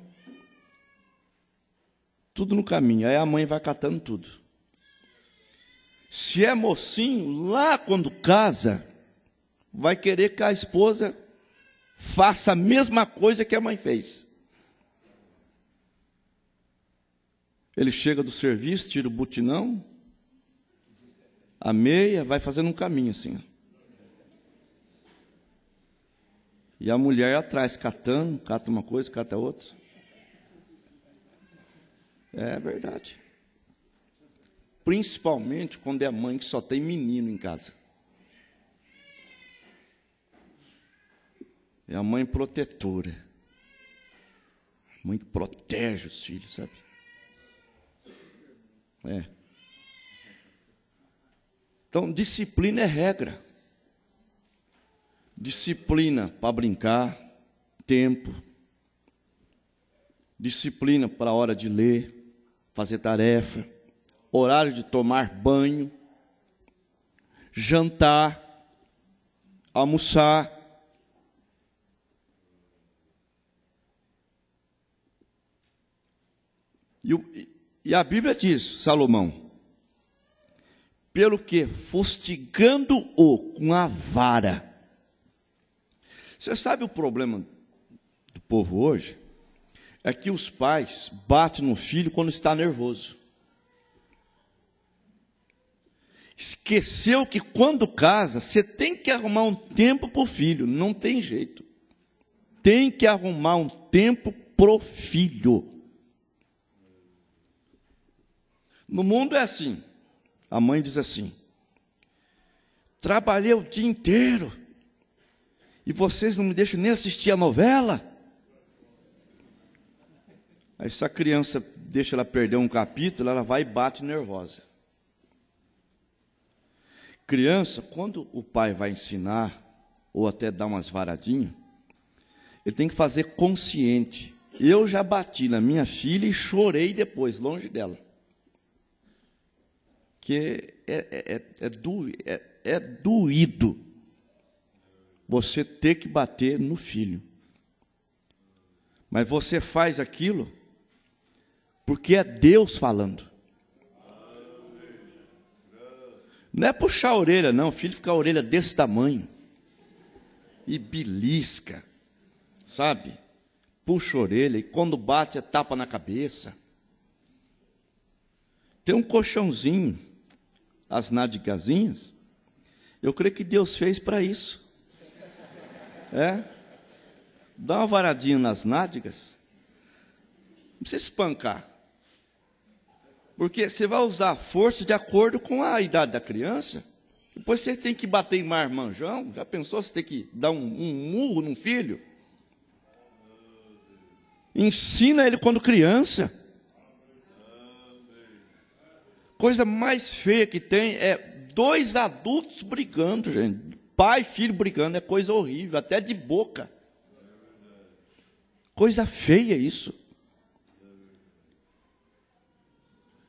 tudo no caminho. Aí a mãe vai catando tudo. Se é mocinho, lá quando casa, vai querer que a esposa faça a mesma coisa que a mãe fez. Ele chega do serviço, tira o botinão, a meia, vai fazendo um caminho assim. E a mulher atrás, catando, cata uma coisa, cata outra. É verdade. Principalmente quando é a mãe que só tem menino em casa. É a mãe protetora. A mãe que protege os filhos, sabe? É. Então, disciplina é regra. Disciplina para brincar, tempo. Disciplina para a hora de ler, fazer tarefa, horário de tomar banho, jantar, almoçar. E a Bíblia diz, Salomão: pelo que fustigando-o com a vara. Você sabe o problema do povo hoje? É que os pais batem no filho quando está nervoso. Esqueceu que quando casa, você tem que arrumar um tempo para o filho, não tem jeito. Tem que arrumar um tempo para o filho. No mundo é assim. A mãe diz assim: trabalhei o dia inteiro e vocês não me deixam nem assistir a novela? Aí se a criança deixa ela perder um capítulo, ela vai e bate nervosa. Criança, quando o pai vai ensinar, ou até dar umas varadinhas, ele tem que fazer consciente. Eu já bati na minha filha e chorei depois, longe dela. que é doído você ter que bater no filho. Mas você faz aquilo porque é Deus falando. Não é puxar a orelha, não. O filho fica a orelha desse tamanho. E belisca, sabe? Puxa a orelha e quando bate é tapa na cabeça. Tem um colchãozinho, as nádegazinhas. Eu creio que Deus fez para isso. Dá uma varadinha nas nádegas. Não precisa espancar. Porque você vai usar a força de acordo com a idade da criança. Depois você tem que bater em marmanjão. Já pensou você tem que dar um murro num filho? Ensina ele quando criança. Coisa mais feia que tem é 2 adultos brigando, gente. Pai e filho brigando, é coisa horrível, até de boca. Coisa feia isso.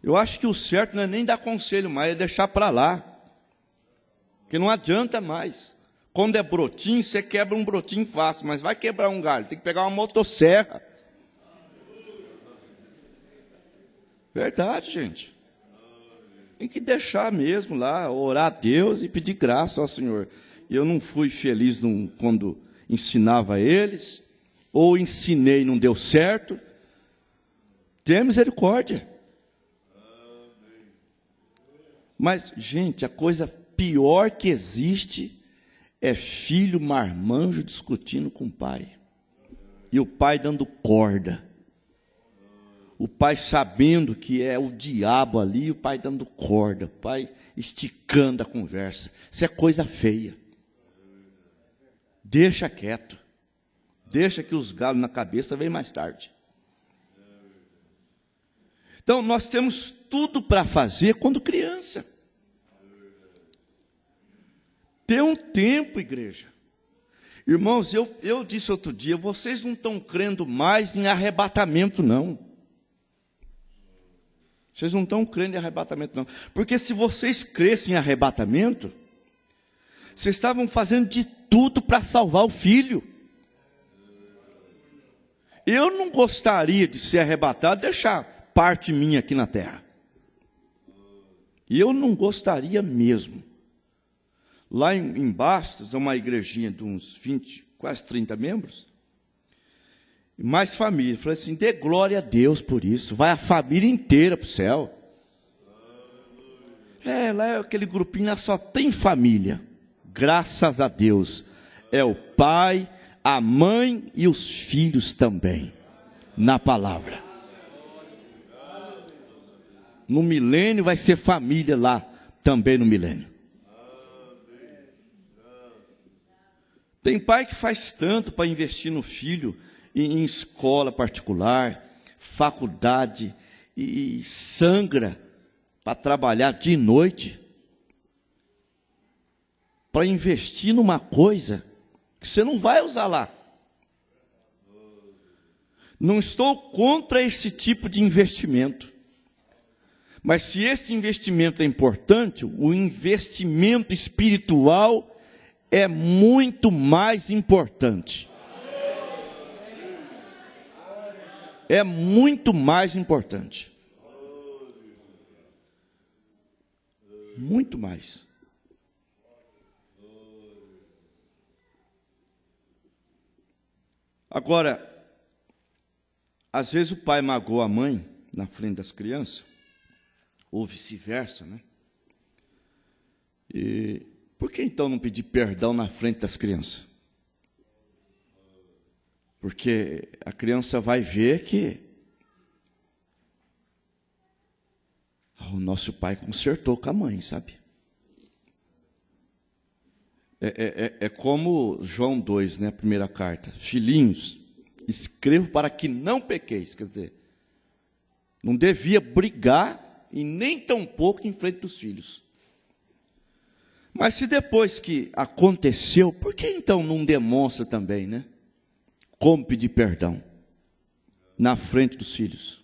Eu acho que o certo não é nem dar conselho mais, é deixar para lá. Porque não adianta mais. Quando é brotinho, você quebra um brotinho fácil, mas vai quebrar um galho, tem que pegar uma motosserra. Verdade, gente. Tem que deixar mesmo lá, orar a Deus e pedir graça ao Senhor. Eu não fui feliz quando ensinava eles, ou ensinei e não deu certo. Tenha misericórdia. Mas, gente, a coisa pior que existe é filho marmanjo discutindo com o pai. E o pai dando corda. O pai sabendo que é o diabo ali, o pai dando corda, o pai esticando a conversa. Isso é coisa feia. Deixa quieto. Deixa que os galos na cabeça venham mais tarde. Então, nós temos tudo para fazer quando criança. Ter um tempo, igreja. Irmãos, eu disse outro dia, vocês não estão crendo mais em arrebatamento, não. Vocês não estão crendo em arrebatamento, não. Porque se vocês crescem em arrebatamento, vocês estavam fazendo de tudo para salvar o filho. Eu não gostaria de ser arrebatado, deixar parte minha aqui na terra. E eu não gostaria mesmo. Lá em Bastos, é uma igrejinha de uns 20, quase 30 membros. Mais família. Falei assim, dê glória a Deus por isso. Vai a família inteira para o céu. Lá é aquele grupinho, lá só tem família. Graças a Deus. É o pai, a mãe e os filhos também. Na palavra. No milênio vai ser família lá. Também no milênio. Tem pai que faz tanto para investir no filho. Em escola particular, faculdade, e sangra para trabalhar de noite, para investir numa coisa que você não vai usar lá. Não estou contra esse tipo de investimento, mas se esse investimento é importante, o investimento espiritual é muito mais importante. É muito mais importante. Muito mais. Agora, às vezes o pai magoa a mãe na frente das crianças, ou vice-versa, né? E por que então não pedir perdão na frente das crianças? Porque a criança vai ver que o nosso pai consertou com a mãe, sabe? É como João 2, né, a primeira carta. Filhinhos, escrevo para que não pequeis. Quer dizer, não devia brigar e nem tampouco em frente dos filhos. Mas se depois que aconteceu, por que então não demonstra também, né? Como pedir perdão na frente dos filhos?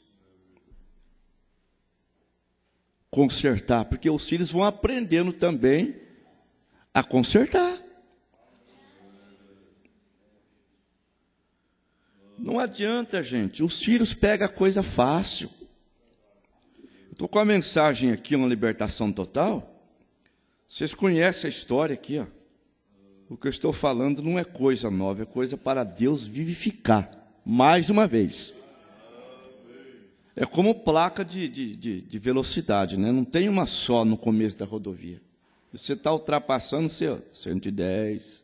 consertar, porque os filhos vão aprendendo também a consertar. Não adianta, gente, os filhos pegam a coisa fácil. Estou com a mensagem aqui, uma libertação total. Vocês conhecem a história aqui, ó. O que eu estou falando não é coisa nova, é coisa para Deus vivificar, mais uma vez. É como placa de velocidade, né? Não tem uma só no começo da rodovia. Você está ultrapassando, você, 110,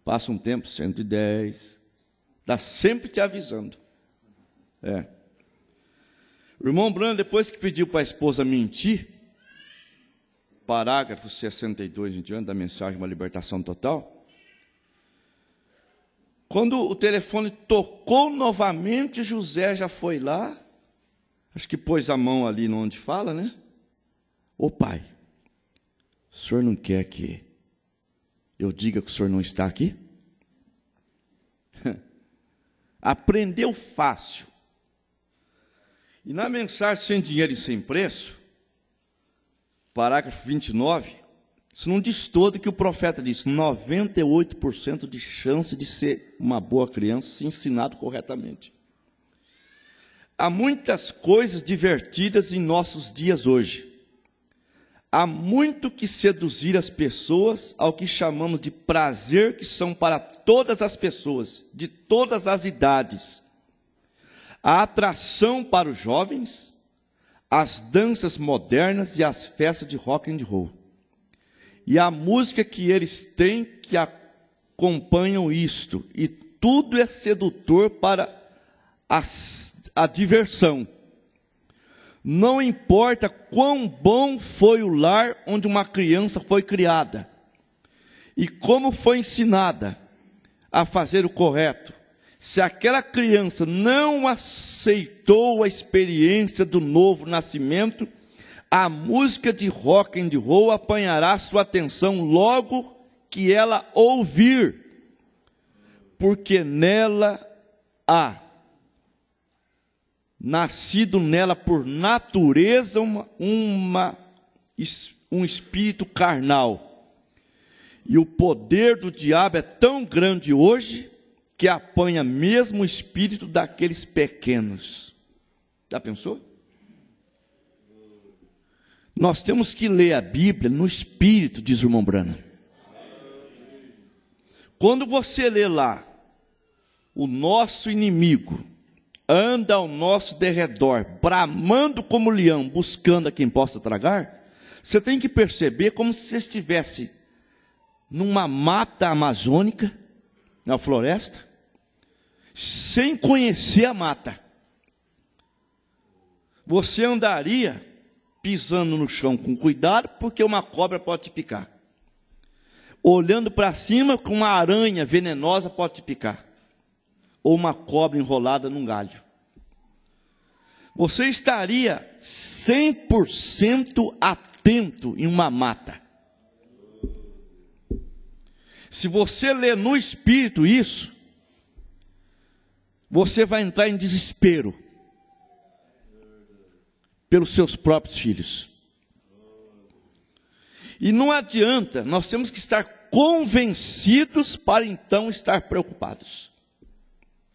passa um tempo, 110, está sempre te avisando. O irmão Branham, depois que pediu para a esposa mentir, parágrafo 62 em diante da mensagem Uma Libertação Total, quando o telefone tocou novamente, José já foi lá, acho que pôs a mão ali onde fala, né? Ô pai, o senhor não quer que eu diga que o senhor não está aqui? Aprendeu fácil. E na mensagem Sem Dinheiro e Sem Preço, parágrafo 29, isso não diz todo que o profeta disse, 98% de chance de ser uma boa criança se ensinado corretamente. Há muitas coisas divertidas em nossos dias hoje. Há muito que seduzir as pessoas ao que chamamos de prazer, que são para todas as pessoas, de todas as idades. A atração para os jovens, as danças modernas e as festas de rock and roll. E a música que eles têm que acompanham isto. E tudo é sedutor para a diversão. Não importa quão bom foi o lar onde uma criança foi criada. E como foi ensinada a fazer o correto. Se aquela criança não aceitou a experiência do novo nascimento, a música de rock and roll apanhará sua atenção logo que ela ouvir, porque nela há nascido nela por natureza um espírito carnal. E o poder do diabo é tão grande hoje que apanha mesmo o espírito daqueles pequenos. Já pensou? Nós temos que ler a Bíblia no espírito, diz o irmão Branham. Quando você lê lá, o nosso inimigo anda ao nosso derredor, bramando como leão, buscando a quem possa tragar, você tem que perceber como se você estivesse numa mata amazônica, na floresta, sem conhecer a mata. Você andaria pisando no chão com cuidado, porque uma cobra pode te picar. Olhando para cima, com uma aranha venenosa pode te picar. Ou uma cobra enrolada num galho. Você estaria 100% atento em uma mata. Se você ler no Espírito isso, você vai entrar em desespero pelos seus próprios filhos. E não adianta, nós temos que estar convencidos para então estar preocupados.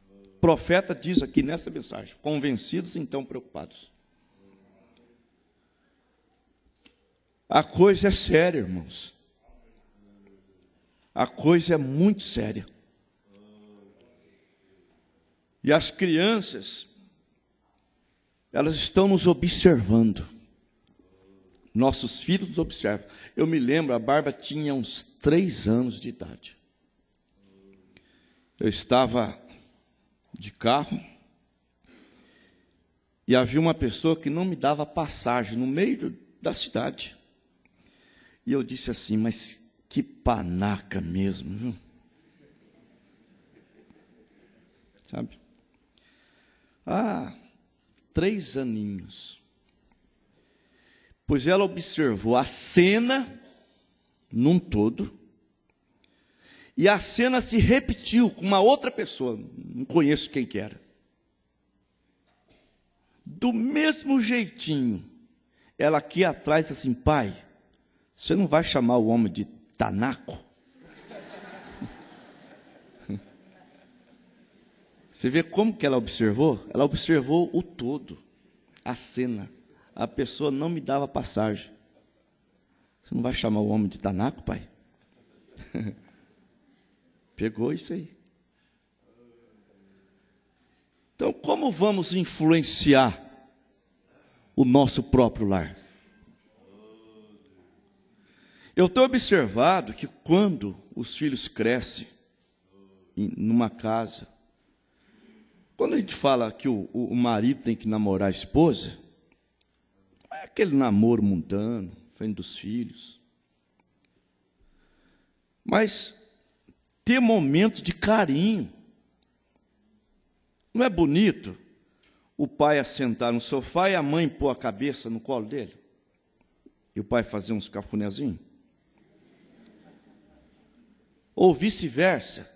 O profeta diz aqui nessa mensagem, convencidos então preocupados. A coisa é séria, irmãos. A coisa é muito séria. E as crianças, elas estão nos observando. Nossos filhos nos observam. Eu me lembro, a Bárbara tinha uns 3 anos de idade. Eu estava de carro e havia uma pessoa que não me dava passagem no meio da cidade. E eu disse assim, mas que panaca mesmo, viu? Sabe? 3 aninhos. Pois ela observou a cena num todo, e a cena se repetiu com uma outra pessoa, não conheço quem que era. Do mesmo jeitinho, ela aqui atrás assim, pai, você não vai chamar o homem de Tanaco? Você vê como que ela observou? Ela observou o todo, a cena. A pessoa não me dava passagem. Você não vai chamar o homem de Tanaco, pai? Pegou isso aí. Então, como vamos influenciar o nosso próprio lar? Eu tenho observado que quando os filhos crescem numa casa, quando a gente fala que o marido tem que namorar a esposa, não é aquele namoro mundano, frente dos filhos, mas ter momentos de carinho. Não é bonito o pai assentar no sofá e a mãe pôr a cabeça no colo dele? E o pai fazer uns cafunézinhos? Ou vice-versa.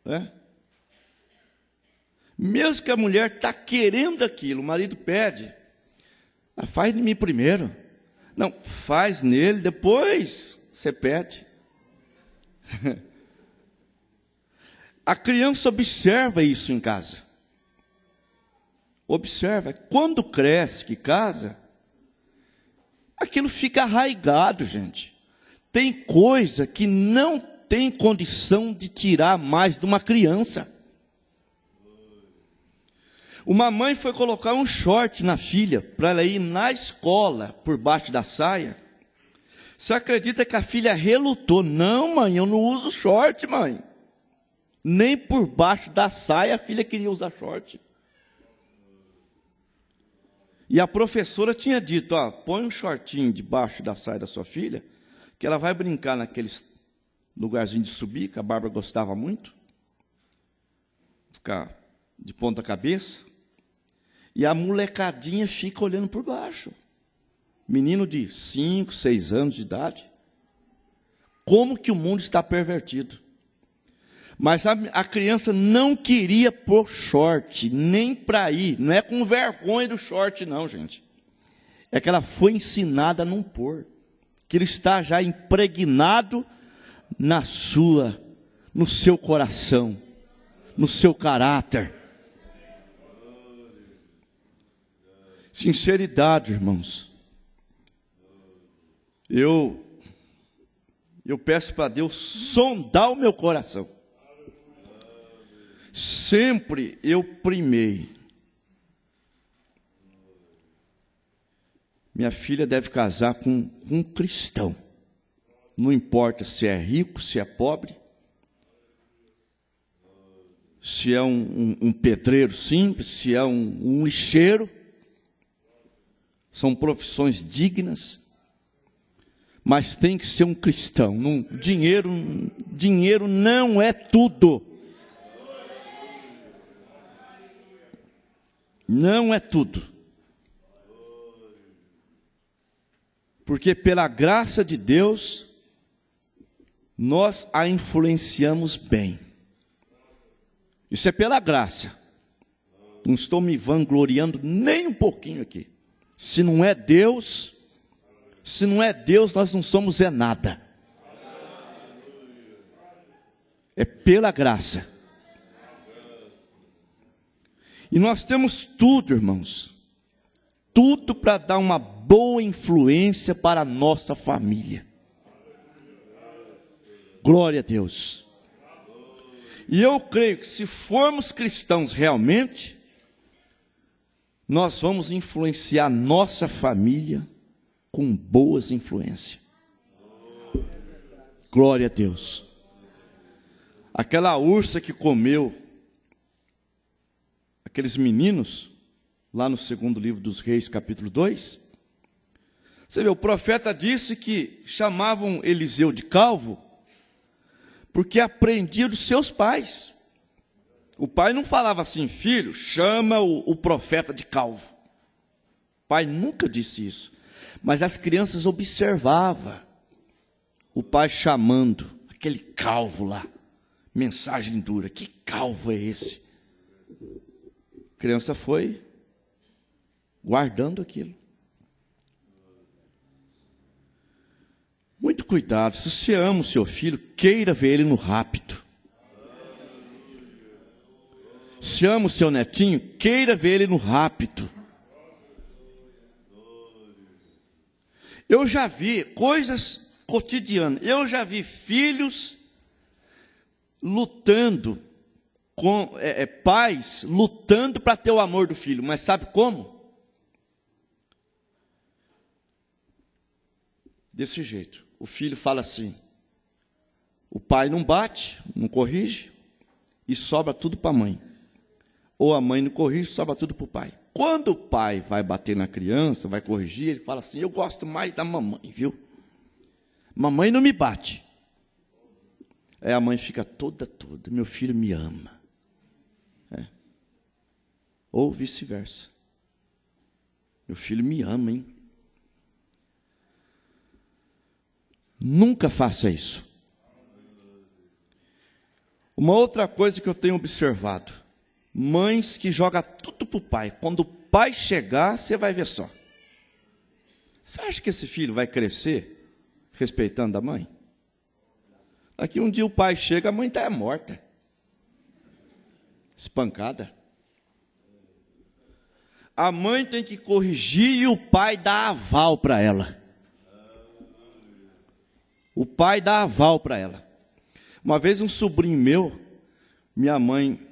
Né? Mesmo que a mulher está querendo aquilo, o marido pede. Faz em mim primeiro. Não, faz nele, depois você pede. A criança observa isso em casa. Observa. Quando cresce, que casa, aquilo fica arraigado, gente. Tem coisa que não tem condição de tirar mais de uma criança. Uma mãe foi colocar um short na filha para ela ir na escola por baixo da saia. Você acredita que a filha relutou? Não, mãe, eu não uso short, mãe. Nem por baixo da saia a filha queria usar short. E a professora tinha dito, põe um shortinho debaixo da saia da sua filha, que ela vai brincar naqueles lugarzinhos de subir, que a Bárbara gostava muito. Ficar de ponta cabeça. E a molecadinha fica olhando por baixo. Menino de 5, 6 anos de idade. Como que o mundo está pervertido. Mas a criança não queria pôr short, nem para ir. Não é com vergonha do short, não, gente. É que ela foi ensinada a não pôr. Que ele está já impregnado no seu coração, no seu caráter. Sinceridade, irmãos. Eu peço para Deus sondar o meu coração. Sempre eu primei. Minha filha deve casar com um cristão. Não importa se é rico, se é pobre. Se é um pedreiro simples, se é um lixeiro. São profissões dignas. Mas tem que ser um cristão. Dinheiro não é tudo. Não é tudo. Porque pela graça de Deus, nós a influenciamos bem. Isso é pela graça. Não estou me vangloriando nem um pouquinho aqui. Se não é Deus, nós não somos nada. É pela graça. E nós temos tudo, irmãos. Tudo para dar uma boa influência para a nossa família. Glória a Deus. E eu creio que se formos cristãos realmente, nós vamos influenciar nossa família com boas influências. Glória a Deus. Aquela ursa que comeu aqueles meninos, lá no 2º livro dos Reis, capítulo 2, você vê, o profeta disse que chamavam Eliseu de calvo, porque aprendia dos seus pais. O pai não falava assim, filho, chama o profeta de calvo. O pai nunca disse isso. Mas as crianças observavam o pai chamando aquele calvo lá. Mensagem dura, que calvo é esse? A criança foi guardando aquilo. cuidado. Se você ama o seu filho, queira ver ele no rapto. Se ama o seu netinho, queira ver ele no rapto. Eu já vi coisas cotidianas. Eu já vi filhos lutando, com pais lutando para ter o amor do filho. Mas sabe como? Desse jeito. O filho fala assim, o pai não bate, não corrige, e sobra tudo para a mãe. Ou a mãe não corrige, sobra tudo para o pai. Quando o pai vai bater na criança, vai corrigir, ele fala assim, eu gosto mais da mamãe, viu? Mamãe não me bate. Aí a mãe fica toda, meu filho me ama. Ou vice-versa. Meu filho me ama, hein? Nunca faça isso. Uma outra coisa que eu tenho observado, mães que jogam tudo para o pai. Quando o pai chegar, você vai ver só. Você acha que esse filho vai crescer respeitando a mãe? Daqui um dia o pai chega, a mãe está morta. Espancada. A mãe tem que corrigir e o pai dá aval para ela. O pai dá aval para ela. Uma vez um sobrinho meu, minha mãe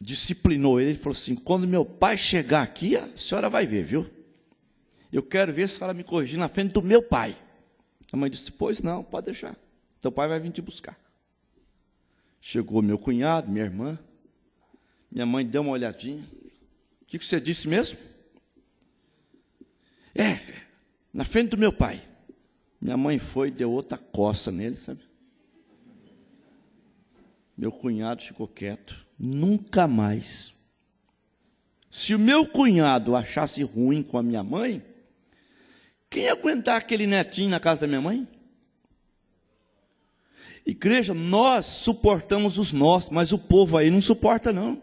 disciplinou ele falou assim, quando meu pai chegar aqui, a senhora vai ver, viu? Eu quero ver a senhora me corrigir na frente do meu pai. A mãe disse, pois não, pode deixar. Teu pai vai vir te buscar. Chegou meu cunhado, minha irmã. Minha mãe deu uma olhadinha. O que você disse mesmo? Na frente do meu pai. Minha mãe foi e deu outra coça nele, sabe? Meu cunhado ficou quieto. Nunca mais. Se o meu cunhado achasse ruim com a minha mãe, quem ia aguentar aquele netinho na casa da minha mãe? Igreja, nós suportamos os nossos, mas o povo aí não suporta não.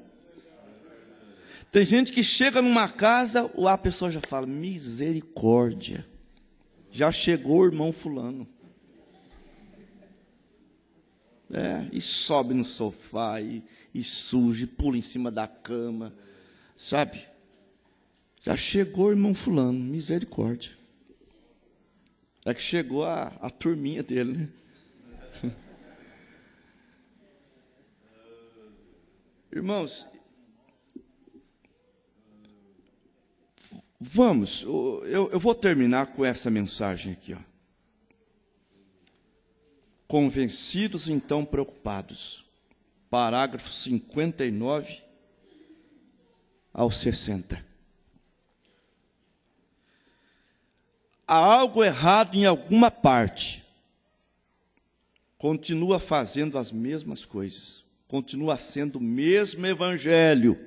Tem gente que chega numa casa, a pessoa já fala, misericórdia, já chegou o irmão fulano. E sobe no sofá, e suja, e pula em cima da cama, sabe? Já chegou o irmão fulano, misericórdia. É que chegou a turminha dele, né? Irmãos, vamos, eu vou terminar com essa mensagem aqui, ó. Convencidos, então preocupados. Parágrafo 59 ao 60. Há algo errado em alguma parte. Continua fazendo as mesmas coisas. Continua sendo o mesmo evangelho.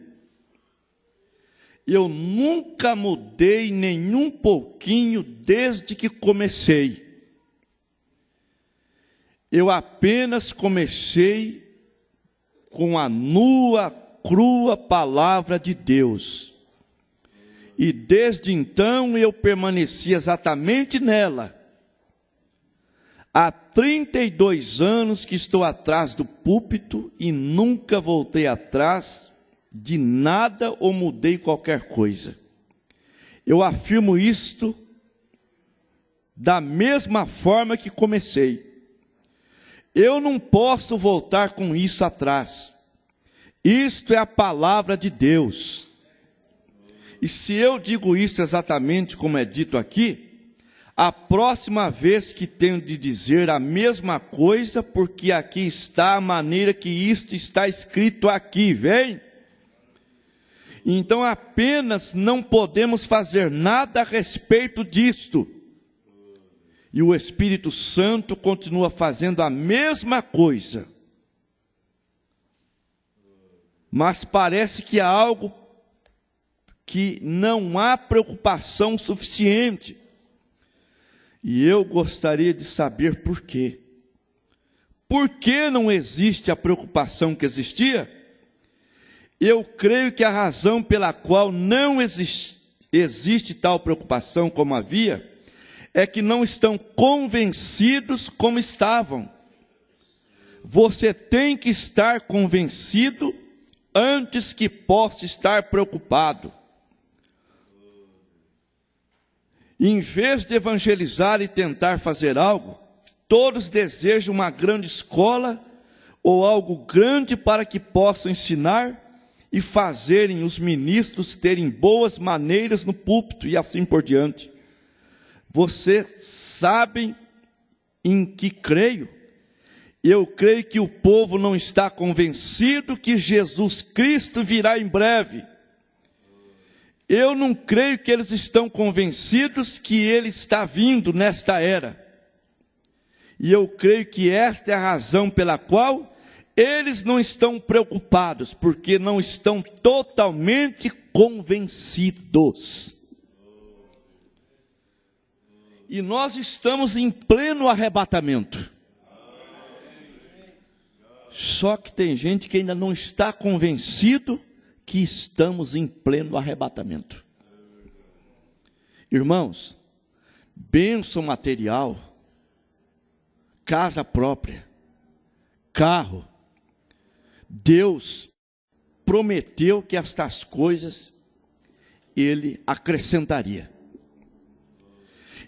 Eu nunca mudei nem um pouquinho desde que comecei. Eu apenas comecei com a nua, crua palavra de Deus. E desde então eu permaneci exatamente nela. Há 32 anos que estou atrás do púlpito e nunca voltei atrás de nada ou mudei qualquer coisa. Eu afirmo isto da mesma forma que comecei. Eu não posso voltar com isso atrás. Isto é a palavra de Deus. E se eu digo isso exatamente como é dito aqui, a próxima vez que tenho de dizer a mesma coisa, porque aqui está a maneira que isto está escrito aqui, vem? Então apenas não podemos fazer nada a respeito disto. E o Espírito Santo continua fazendo a mesma coisa. Mas parece que há algo que não há preocupação suficiente. E eu gostaria de saber por quê. Por que não existe a preocupação que existia? Eu creio que a razão pela qual não existe tal preocupação como havia, é que não estão convencidos como estavam. Você tem que estar convencido antes que possa estar preocupado. Em vez de evangelizar e tentar fazer algo, todos desejam uma grande escola ou algo grande para que possam ensinar e fazerem os ministros terem boas maneiras no púlpito e assim por diante. Vocês sabem em que creio? Eu creio que o povo não está convencido que Jesus Cristo virá em breve. Eu não creio que eles estão convencidos que Ele está vindo nesta era. E eu creio que esta é a razão pela qual eles não estão preocupados, porque não estão totalmente convencidos. E nós estamos em pleno arrebatamento. Só que tem gente que ainda não está convencido que estamos em pleno arrebatamento. Irmãos, bênção material, casa própria, carro, Deus prometeu que estas coisas Ele acrescentaria.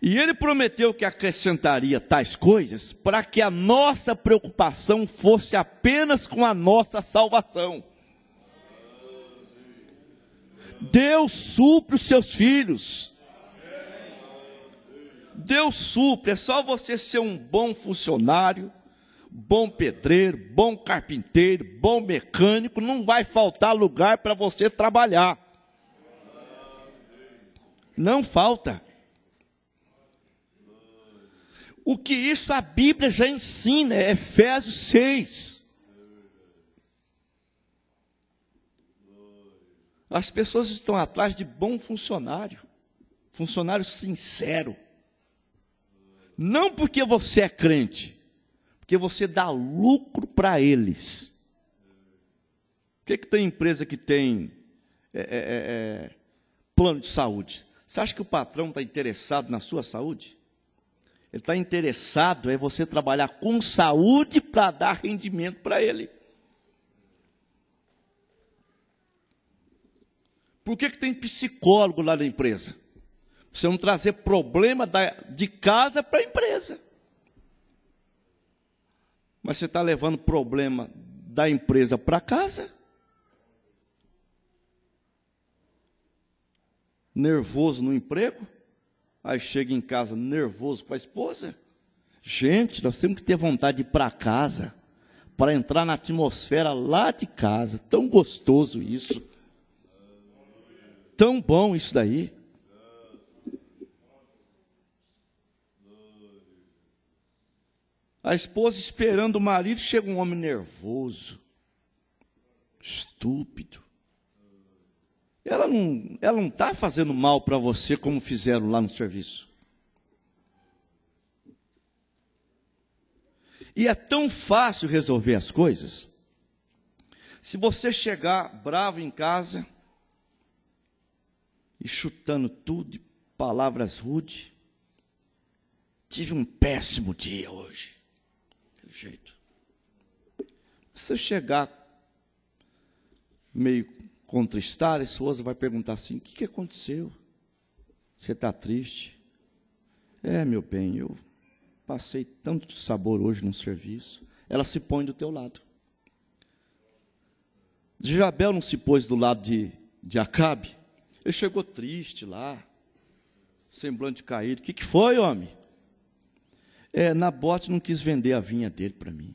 E Ele prometeu que acrescentaria tais coisas para que a nossa preocupação fosse apenas com a nossa salvação. Deus supre os seus filhos. Deus supre, é só você ser um bom funcionário, bom pedreiro, bom carpinteiro, bom mecânico, não vai faltar lugar para você trabalhar. Não falta. O que isso a Bíblia já ensina, é Efésios 6. As pessoas estão atrás de bom funcionário, funcionário sincero. Não porque você é crente, porque você dá lucro para eles. Por que tem empresa que tem plano de saúde? Você acha que o patrão está interessado na sua saúde? Ele está interessado em você trabalhar com saúde para dar rendimento para ele. Por que tem psicólogo lá na empresa? Você não trazer problema de casa para a empresa. Mas você está levando problema da empresa para casa? Nervoso no emprego? Aí chega em casa nervoso com a esposa? Gente, nós temos que ter vontade de ir para casa, para entrar na atmosfera lá de casa. Tão gostoso isso. Tão bom isso daí. A esposa esperando o marido, chega um homem nervoso, estúpido. Ela não está fazendo mal para você como fizeram lá no serviço. E é tão fácil resolver as coisas. Se você chegar bravo em casa e chutando tudo de palavras rudes, tive um péssimo dia hoje. Aquele jeito. Se você chegar meio contristar, a esposa vai perguntar assim: o que aconteceu? Você está triste? Meu bem, eu passei tanto sabor hoje no serviço. Ela se põe do teu lado. Jezabel não se pôs do lado de Acabe? Ele chegou triste lá, semblante caído. O que foi, homem? Nabote não quis vender a vinha dele para mim.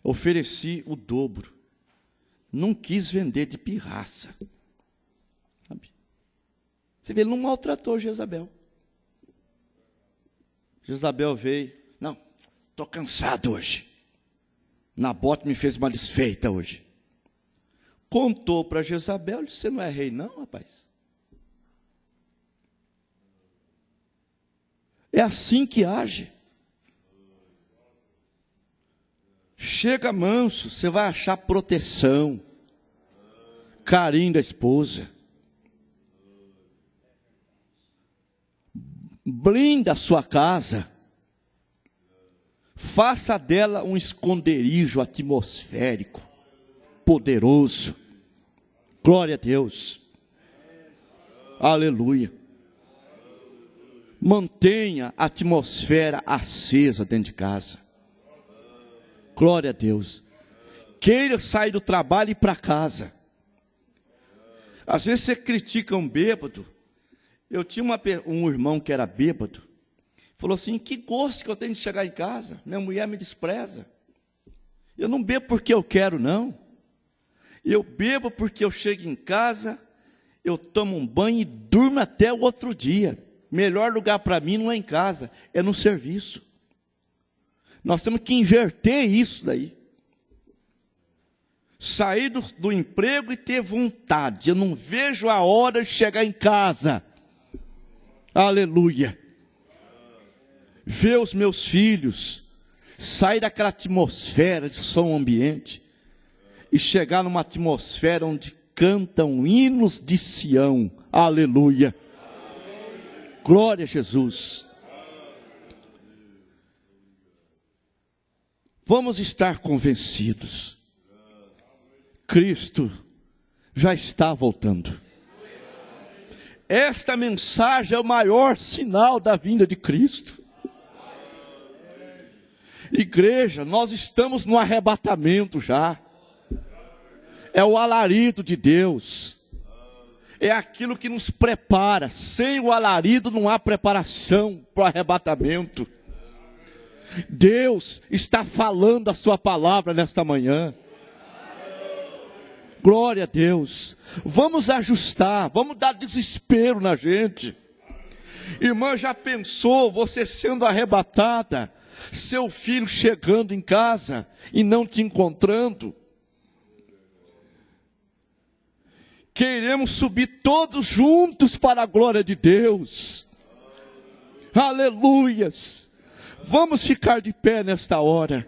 Ofereci o dobro. Não quis vender de pirraça. Sabe? Você vê, ele não maltratou Jezabel. Jezabel veio: não, estou cansado hoje. Nabote me fez uma desfeita hoje. Contou para Jezabel: você não é rei não, rapaz? É assim que age. Chega manso, você vai achar proteção, carinho da esposa. Blinda a sua casa. Faça dela um esconderijo atmosférico, poderoso. Glória a Deus. Aleluia. Mantenha a atmosfera acesa dentro de casa. Glória a Deus. Queira sair do trabalho e ir para casa. Às vezes você critica um bêbado. Eu tinha um irmão que era bêbado. Falou assim: que gosto que eu tenho de chegar em casa. Minha mulher me despreza. Eu não bebo porque eu quero, não. Eu bebo porque eu chego em casa, eu tomo um banho e durmo até o outro dia. Melhor lugar para mim não é em casa, é no serviço. Nós temos que inverter isso daí. Sair do emprego e ter vontade. Eu não vejo a hora de chegar em casa. Aleluia. Ver os meus filhos, sair daquela atmosfera de som ambiente e chegar numa atmosfera onde cantam hinos de Sião. Aleluia. Glória a Jesus. Vamos estar convencidos. Cristo já está voltando. Esta mensagem é o maior sinal da vinda de Cristo. Igreja, nós estamos no arrebatamento já. É o alarido de Deus. É aquilo que nos prepara. Sem o alarido não há preparação para o arrebatamento. Deus está falando a sua palavra nesta manhã. Glória a Deus. Vamos ajustar, vamos dar desespero na gente. Irmã, já pensou você sendo arrebatada? Seu filho chegando em casa e não te encontrando? Queremos subir todos juntos para a glória de Deus. Aleluias. Vamos ficar de pé nesta hora.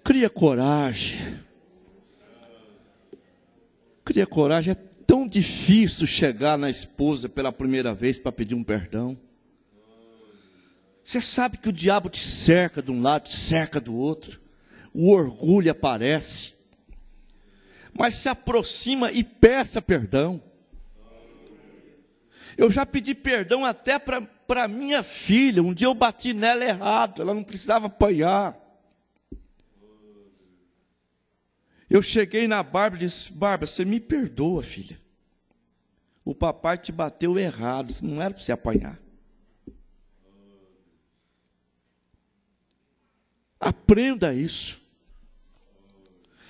Cria coragem. Cria coragem. É tão difícil chegar na esposa pela primeira vez para pedir um perdão. Você sabe que o diabo te cerca de um lado, te cerca do outro. O orgulho aparece. Mas se aproxima e peça perdão. Eu já pedi perdão até para minha filha. Um dia eu bati nela errado, ela não precisava apanhar. Eu cheguei na Bárbara e disse: Bárbara, você me perdoa, filha. O papai te bateu errado, não era para você apanhar. Aprenda isso.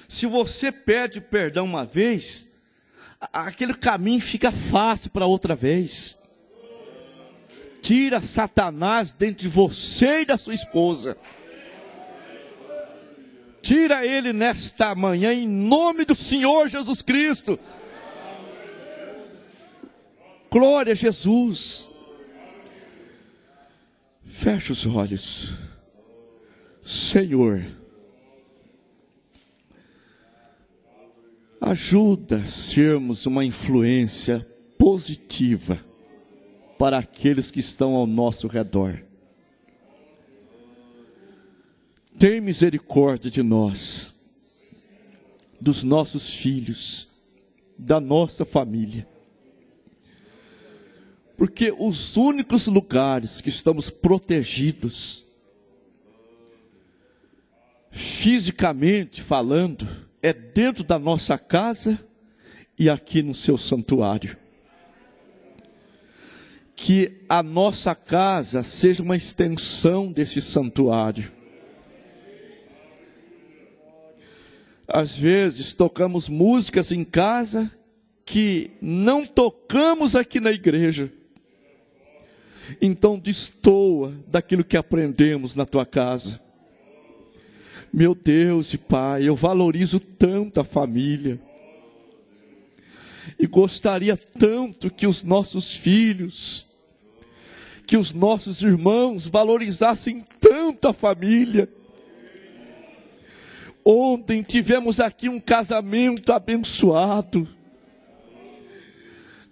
Se você pede perdão uma vez, aquele caminho fica fácil para outra vez. Tira Satanás dentro de você e da sua esposa. Tira ele nesta manhã em nome do Senhor Jesus Cristo. Glória a Jesus. Feche os olhos. Senhor, ajuda a sermos uma influência positiva para aqueles que estão ao nosso redor. Tem misericórdia de nós, dos nossos filhos, da nossa família. Porque os únicos lugares que estamos protegidos, fisicamente falando, é dentro da nossa casa e aqui no seu santuário. Que a nossa casa seja uma extensão desse santuário. Às vezes tocamos músicas em casa que não tocamos aqui na igreja. Então destoa daquilo que aprendemos na tua casa. Meu Deus e Pai, eu valorizo tanto a família. E gostaria tanto que os nossos filhos, que os nossos irmãos valorizassem tanto a família. Ontem tivemos aqui um casamento abençoado.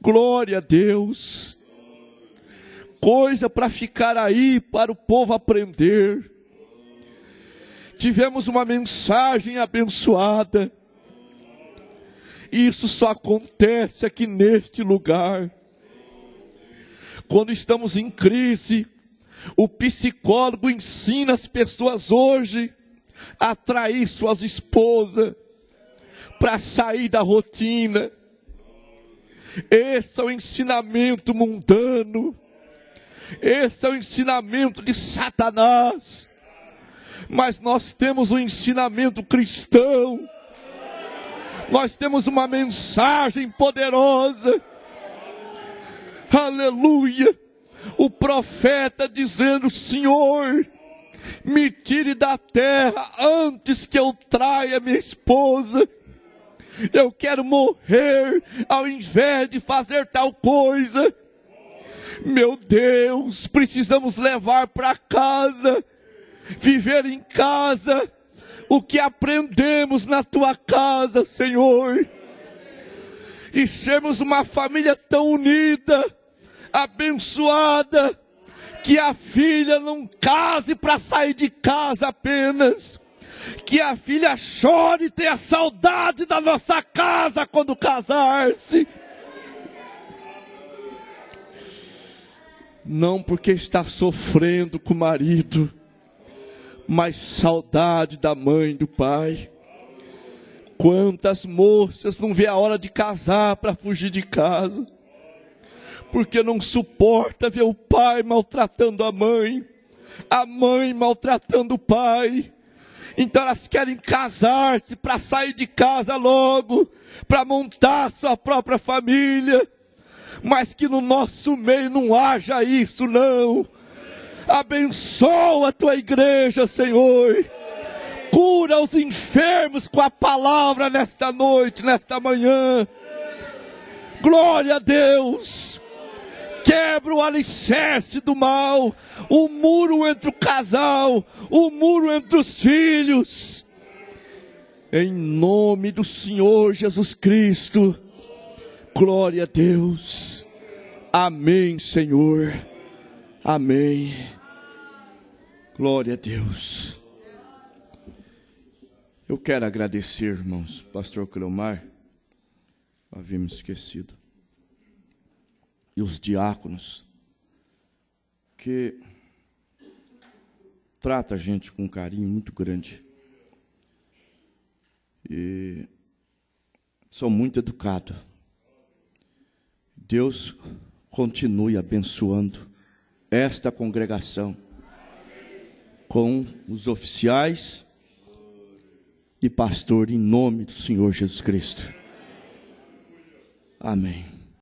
Glória a Deus. Coisa para ficar aí para o povo aprender. Tivemos uma mensagem abençoada. Isso só acontece aqui neste lugar. Quando estamos em crise, o psicólogo ensina as pessoas hoje a atrair suas esposas para sair da rotina. Esse é o ensinamento mundano. Esse é o ensinamento de Satanás. Mas nós temos um ensinamento cristão. Nós temos uma mensagem poderosa. Aleluia. O profeta dizendo: Senhor, me tire da terra antes que eu traia minha esposa. Eu quero morrer ao invés de fazer tal coisa. Meu Deus, precisamos levar para casa, viver em casa, o que aprendemos na tua casa, Senhor. E sermos uma família tão unida, abençoada, que a filha não case para sair de casa apenas. Que a filha chore e tenha saudade da nossa casa quando casar-se. Não porque está sofrendo com o marido, mas saudade da mãe e do pai. Quantas moças não vê a hora de casar para fugir de casa, porque não suporta ver o pai maltratando a mãe maltratando o pai. Então elas querem casar-se para sair de casa logo, para montar sua própria família. Mas que no nosso meio não haja isso, não. Abençoa a tua igreja, Senhor. Cura os enfermos com a palavra nesta noite, nesta manhã. Glória a Deus. Quebra o alicerce do mal, o muro entre o casal, o muro entre os filhos. Em nome do Senhor Jesus Cristo. Glória a Deus. Amém, Senhor. Amém. Glória a Deus. Eu quero agradecer, irmãos, pastor Cleomar, havia me esquecido, e os diáconos, que trata a gente com um carinho muito grande. E são muito educados. Deus continue abençoando esta congregação com os oficiais e pastor, em nome do Senhor Jesus Cristo. Amém.